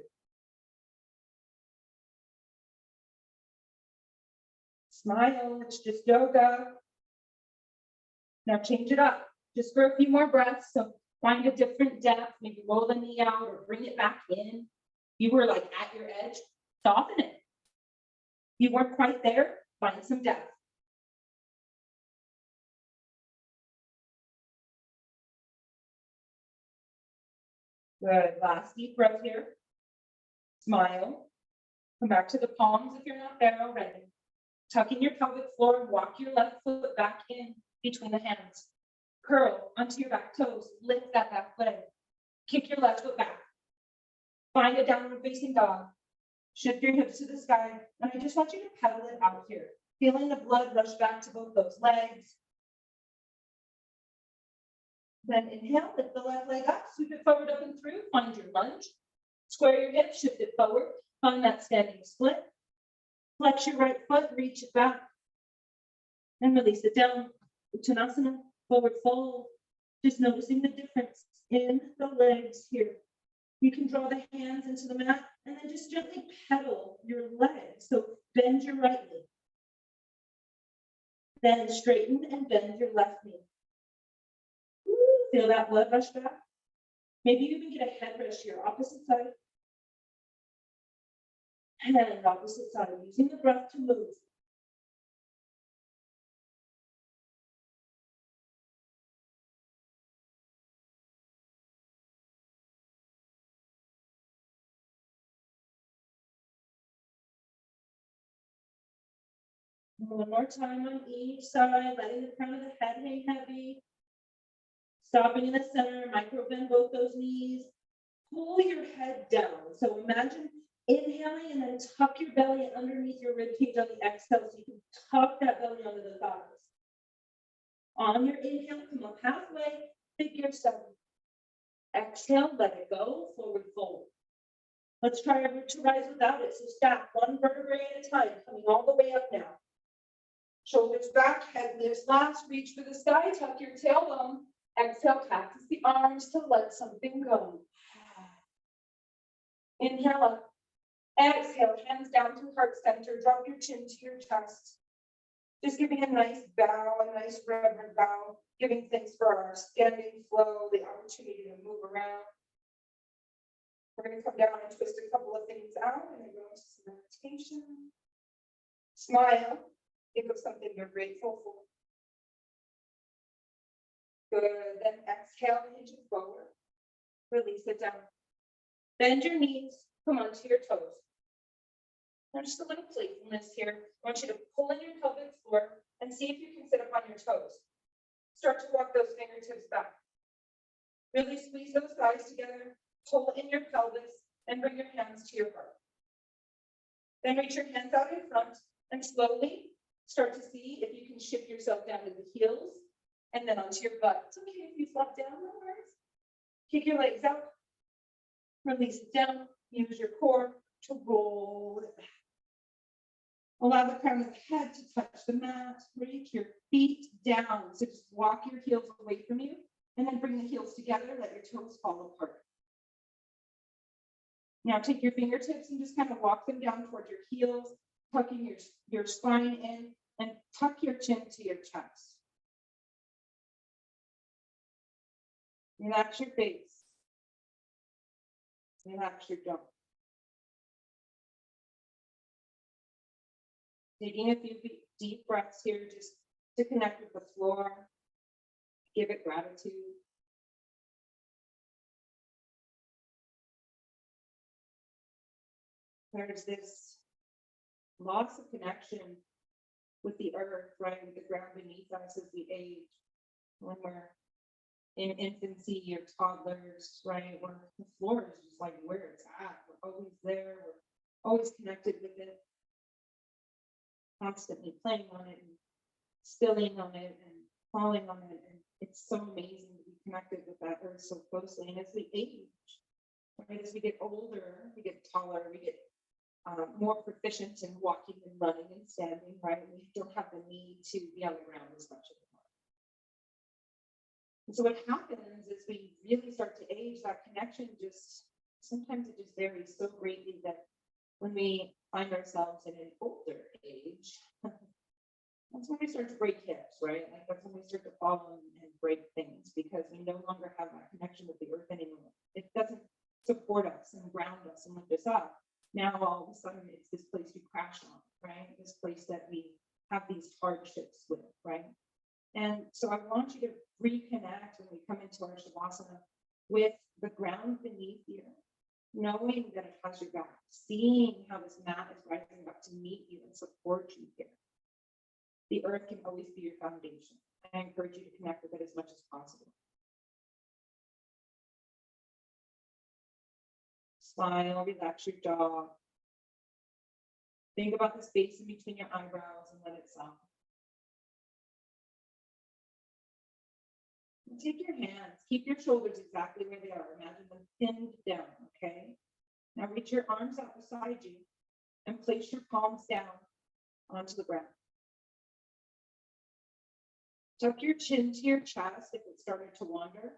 Smile, it's just yoga. Now change it up just for a few more breaths. So find a different depth, maybe roll the knee out or bring it back in. You were like at your edge, soften it. You weren't quite there, find some depth. Good, last deep breath here. Smile, come back to the palms if you're not there already. Tuck in your pelvic floor and walk your left foot back in between the hands. Curl onto your back toes, lift that back leg. Kick your left foot back. Find a downward facing dog. Shift your hips to the sky, and I just want you to pedal it out here. Feeling the blood rush back to both those legs. Then inhale, lift the left leg up, sweep it forward, up and through, find your lunge. Square your hips, shift it forward, find that standing split. Flex your right foot, reach it back, and release it down. Uttanasana, forward fold. Just noticing the difference in the legs here. You can draw the hands into the mat and then just gently pedal your legs. So bend your right knee. Then straighten and bend your left knee. Feel that blood rush back. Maybe you even get a head rush here, opposite side. And opposite side, using the breath to move. One more time on each side, letting the crown of the head hang heavy. Stopping in the center, micro bend both those knees. Pull your head down. So imagine inhaling and then tuck your belly underneath your rib cage on the exhale so you can tuck that belly under the thighs. On your inhale, come up halfway, figure 7. Exhale, let it go, forward fold. Let's try to rise without it. So stack one vertebrae at a time, coming all the way up now. Shoulders back, head lifts last, reach for the sky, tuck your tailbone. Exhale, cactus the arms to let something go. Inhale up, Exhale, hands down to heart center, drop your chin to your chest. Just giving a nice bow, a nice reverent bow, giving thanks for our standing flow, the opportunity to move around. We're going to come down and twist a couple of things out and go into some meditation. Smile, think of something you're grateful for. Good, then exhale, hinge it forward. Release it down. Bend your knees, come onto your toes. Now just a little playfulness here. I want you to pull in your pelvic floor and see if you can sit up on your toes. Start to walk those fingertips back. Really squeeze those thighs together, pull in your pelvis, and bring your hands to your heart. Then reach your hands out in front and slowly start to see if you can shift yourself down to the heels and then onto your butt. It's okay if you flop down, no worries. Kick your legs out, release it down, use your core to roll it back. Allow the crown of the head to touch the mat, reach your feet down. So just walk your heels away from you and then bring the heels together, let your toes fall apart. Now take your fingertips and just kind of walk them down toward your heels, tucking your spine in and tuck your chin to your chest. Relax your face. Relax your jaw. Taking a few deep breaths here just to connect with the floor. Give it gratitude. There's this loss of connection with the earth, right? With the ground beneath us as we age. When we're in infancy or toddlers, right? When the floor is just like where it's at. We're always there. We're always connected with it. Constantly playing on it and spilling on it and falling on it. And it's so amazing to be connected with that earth so closely. And as we age, right? As we get older, we get taller, we get more proficient in walking and running and standing, right? We don't have the need to be on the ground as much anymore. And so what happens is we really start to age, that connection just, sometimes it just varies so greatly that when we find ourselves in an older age, that's when we start to break hips, right? Like that's when we start to fall and break things because we no longer have that connection with the earth anymore. It doesn't support us and ground us and lift us up. Now all of a sudden it's this place we crash on, right? This place that we have these hardships with, right? And so I want you to reconnect when we come into our Shavasana with the ground beneath you, knowing that it has your back, seeing how this mat is rising up to meet you and support you here. The earth can always be your foundation. I encourage you to connect with it as much as possible. Smile, relax your jaw. Think about the space in between your eyebrows and let it soften. And take your hands, keep your shoulders exactly where they are. Imagine them pinned down, okay? Now reach your arms out beside you and place your palms down onto the ground. Tuck your chin to your chest if it started to wander.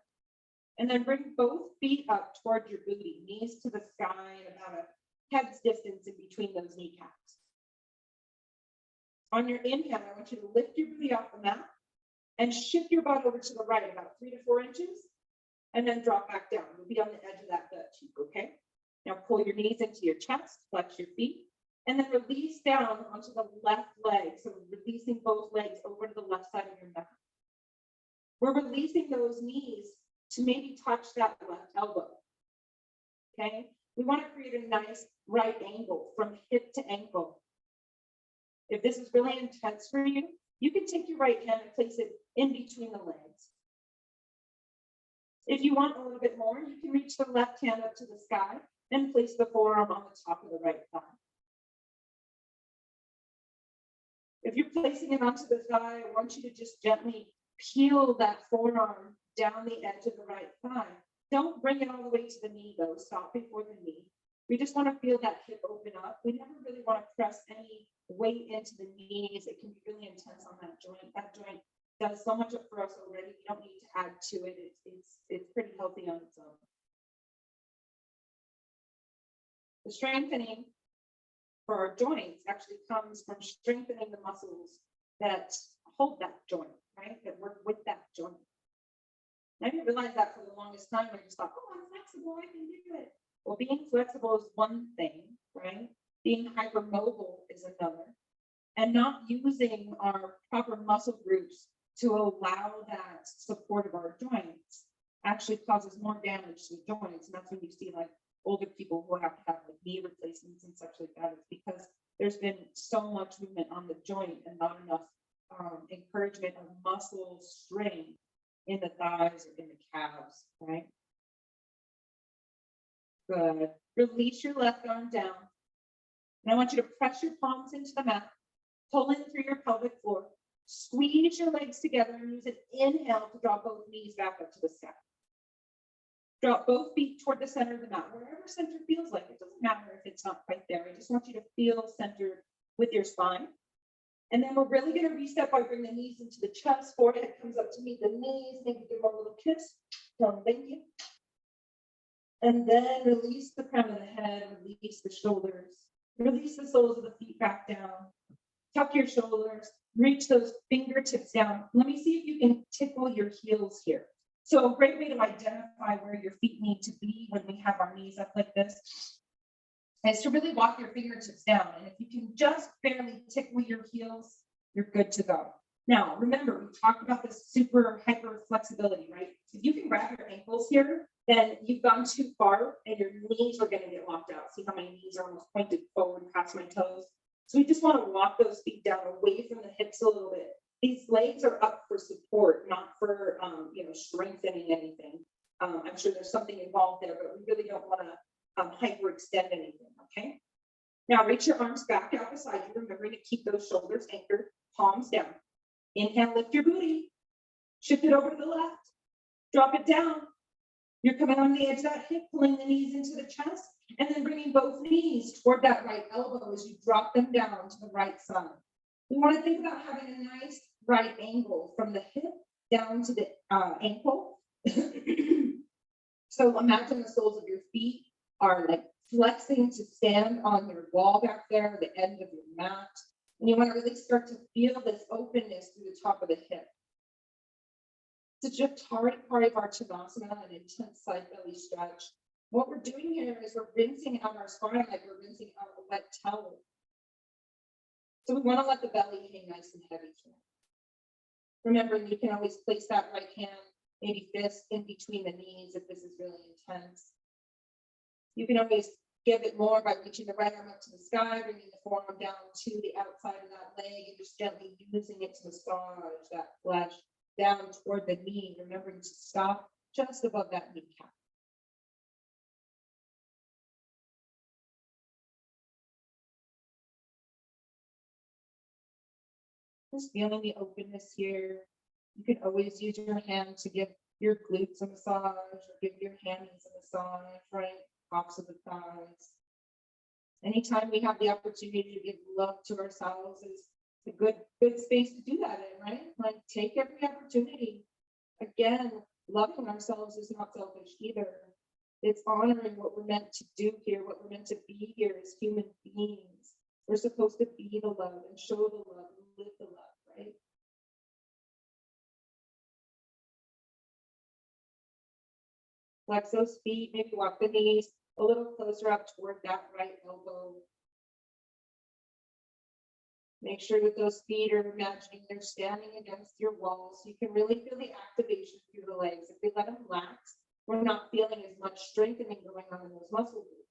And then bring both feet up toward your booty, knees to the sky, and about a head's distance in between those kneecaps. On your inhale, I want you to lift your booty off the mat and shift your butt over to the right about 3 to 4 inches, and then drop back down. You'll be on the edge of that butt cheek, okay? Now pull your knees into your chest, flex your feet, and then release down onto the left leg. So releasing both legs over to the left side of your mat. We're releasing those knees to maybe touch that left elbow, okay? We want to create a nice right angle from hip to ankle. If this is really intense for you, you can take your right hand and place it in between the legs. If you want a little bit more, you can reach the left hand up to the sky and place the forearm on the top of the right thigh. If you're placing it onto the thigh, I want you to just gently peel that forearm down the edge of the right thigh. Don't bring it all the way to the knee though, stop before the knee. We just want to feel that hip open up. We never really want to press any weight into the knees. It can be really intense on that joint. That joint does so much for us already. We don't need to add to it. It's pretty healthy on its own. The strengthening for our joints actually comes from strengthening the muscles that hold that joint, right? That work with that joint. I didn't realize that for the longest time. I just thought, oh, I'm flexible, I can do it. Well, being flexible is one thing, right? Being hypermobile is another. And not using our proper muscle groups to allow that support of our joints actually causes more damage to the joints. And that's when you see like older people who have to have like knee replacements and such like that. It's because there's been so much movement on the joint and not enough encouragement of muscle strength in the thighs or in the calves, right? Good. Release your left arm down. And I want you to press your palms into the mat, pull in through your pelvic floor, squeeze your legs together and use an inhale to draw both knees back up to the sky. Drop both feet toward the center of the mat, wherever center feels like. It doesn't matter if it's not quite there. I just want you to feel centered with your spine. And then we're really going to reset by bringing the knees into the chest, forehead comes up to meet the knees, maybe give them a little kiss. Tell them thank you. And then release the crown of the head, release the shoulders, release the soles of the feet back down. Tuck your shoulders, reach those fingertips down. Let me see if you can tickle your heels here. So a great way to identify where your feet need to be when we have our knees up like this is to really walk your fingertips down. And if you can just barely tickle your heels, you're good to go. Now, remember, we talked about this super hyper flexibility, right? If you can grab your ankles here, then you've gone too far and your knees are going to get locked out. See how my knees are almost pointed forward past my toes? So we just want to walk those feet down away from the hips a little bit. These legs are up for support, not for strengthening anything. I'm sure there's something involved there, but we really don't want to hyperextend anything. Okay. Now reach your arms back out beside you, remembering to keep those shoulders anchored, palms down. Inhale, lift your booty, shift it over to the left, drop it down. You're coming on the edge of that hip, pulling the knees into the chest, and then bringing both knees toward that right elbow as you drop them down to the right side. We want to think about having a nice right angle from the hip down to the ankle. So imagine the soles of your feet are like flexing to stand on your wall back there, the end of your mat. And you want to really start to feel this openness through the top of the hip. It's a Jatari-Parivartanasana, an intense side belly stretch. What we're doing here is we're rinsing out our spine like we're rinsing out a wet towel. So we want to let the belly hang nice and heavy here. Remember, you can always place that right hand, maybe fist in between the knees if this is really intense. You can always give it more by reaching the right arm up to the sky, bringing the forearm down to the outside of that leg, and just gently using it to massage that flesh down toward the knee, remembering to stop just above that kneecap. Just feeling the openness here. You can always use your hand to give your glutes a massage or give your hammies a massage, right? Tops of the thighs. Anytime we have the opportunity to give love to ourselves is a good space to do that in, right? Like take every opportunity. Again, loving ourselves is not selfish either. It's honoring what we're meant to do here, what we're meant to be here as human beings. We're supposed to be the love and show the love and live the love, right? Flex those feet, maybe walk the knees a little closer up toward that right elbow. Make sure that those feet are imagining they're standing against your wall so you can really feel the activation through the legs. If we let them relax, we're not feeling as much strengthening going on in those muscle groups.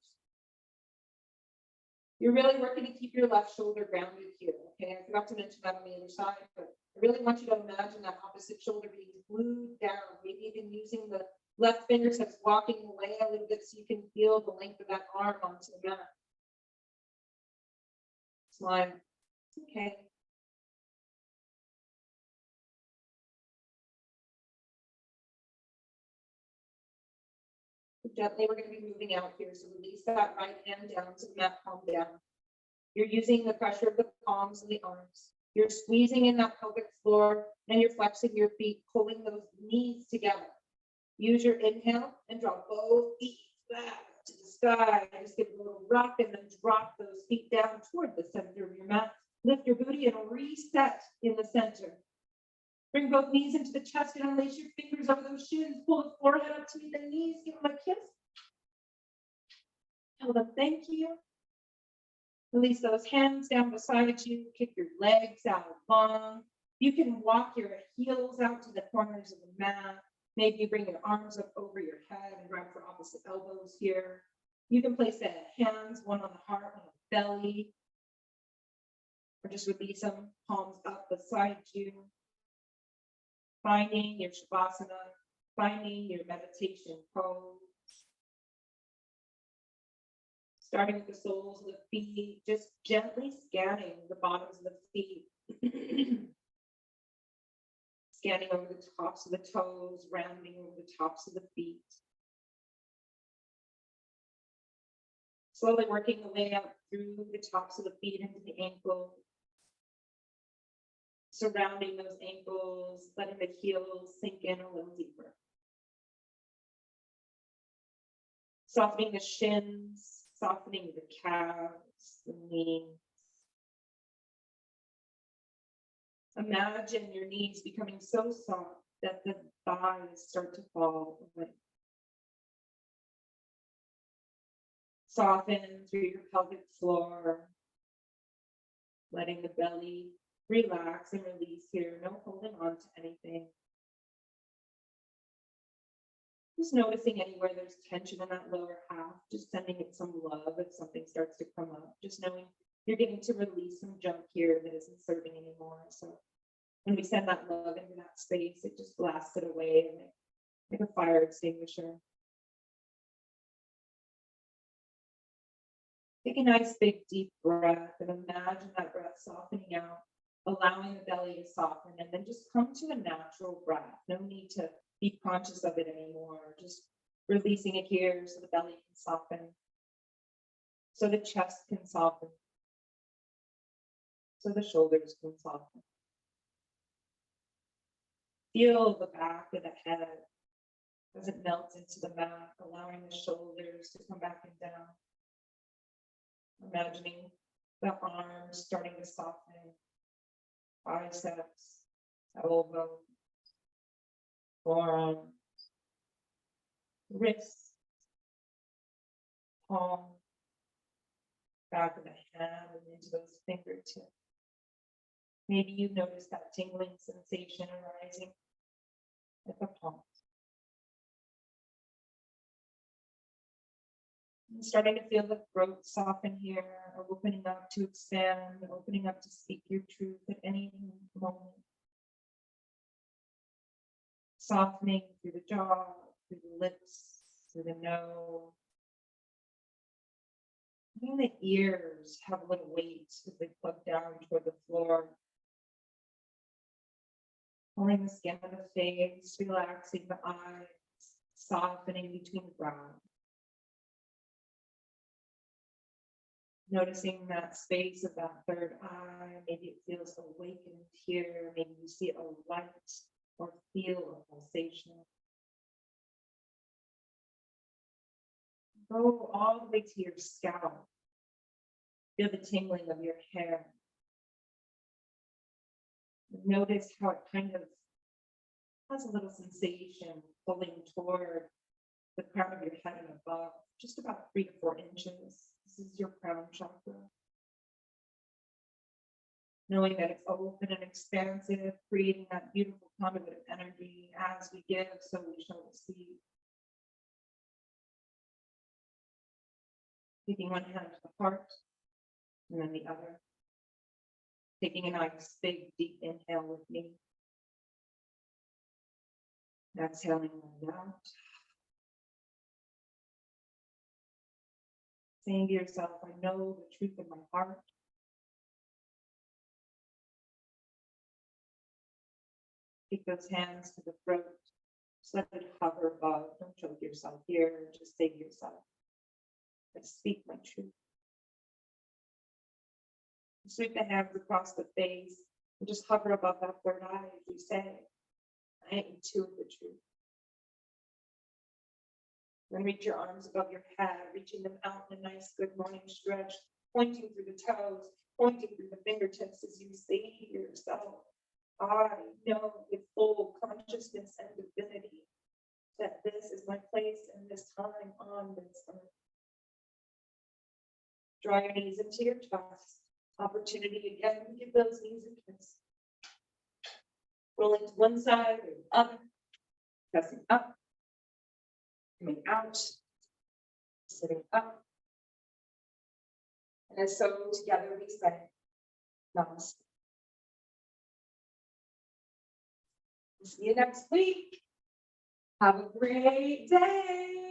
You're really working to keep your left shoulder grounded here, okay? I forgot to mention that on the other side, but I really want you to imagine that opposite shoulder being glued down, maybe even using the left fingertips walking away a little bit so you can feel the length of that arm onto the mat. Smile. Okay. Gently, we're going to be moving out here. So release that right hand down to the mat, palm down. You're using the pressure of the palms and the arms. You're squeezing in that pelvic floor and you're flexing your feet, pulling those knees together. Use your inhale and draw both feet back to the sky. Just give a little rock and then drop those feet down toward the center of your mat. Lift your booty and reset in the center. Bring both knees into the chest and unlace your fingers over those shins. Pull the forehead up to meet the knees. Give them a kiss. Tell them thank you. Release those hands down beside you. Kick your legs out long. You can walk your heels out to the corners of the mat. Maybe you bring your arms up over your head and grab for opposite elbows here. You can place the hands, one on the heart, one on the belly. Or just release them, palms up beside you. Finding your Shavasana, finding your meditation pose. Starting with the soles of the feet, just gently scanning the bottoms of the feet. Scanning over the tops of the toes, rounding over the tops of the feet. Slowly working the way up through the tops of the feet into the ankles. Surrounding those ankles, letting the heels sink in a little deeper. Softening the shins, softening the calves, the knees. Imagine your knees becoming so soft that the thighs start to fall away. Soften through your pelvic floor, letting the belly relax and release here, no holding on to anything. Just noticing anywhere there's tension in that lower half, just sending it some love if something starts to come up, just knowing you're getting to release some junk here that isn't serving anymore. So when we send that love into that space, it just blasts it away like a fire extinguisher. Take a nice big deep breath and imagine that breath softening out, allowing the belly to soften, and then just come to a natural breath. No need to be conscious of it anymore. Just releasing it here so the belly can soften, so the chest can soften, so the shoulders can soften. Feel the back of the head as it melts into the mat, allowing the shoulders to come back and down. Imagining the arms starting to soften, biceps, elbows, forearms, wrists, palm, back of the hand and into those fingertips. Maybe you notice that tingling sensation arising at the palms. And starting to feel the throat soften here, opening up to expand, opening up to speak your truth at any moment. Softening through the jaw, through the lips, through the nose. Even the ears have a little weight as they plug down toward the floor. Pulling the skin of the face, relaxing the eyes, softening between the brows. Noticing that space of that third eye, maybe it feels awakened here, maybe you see a light or feel a pulsation. Go all the way to your scalp. Feel the tingling of your hair. Notice how it kind of has a little sensation pulling toward the crown of your head and above, just about 3 to 4 inches. This is your crown chakra. Knowing that it's open and expansive, creating that beautiful conduit of energy. As we give, so we shall receive. Taking one hand to the heart, and then the other. Taking a nice, big, deep inhale with me. Exhaling out. Saying to yourself, I know the truth of my heart. Take those hands to the throat. Just let it hover above. Don't choke yourself here. Just say to yourself, I speak my truth. Sweep the hands across the face and just hover above that third eye as you say, I intuit the truth. Then reach your arms above your head, reaching them out in a nice good morning stretch, pointing through the toes, pointing through the fingertips as you say to yourself, I know with full consciousness and divinity that this is my place and this time on this earth. Draw your knees into your chest. Opportunity again to give those knees a kiss. Rolling to one side, up, pressing up, coming out, sitting up. And so together we say, namaste. See you next week. Have a great day.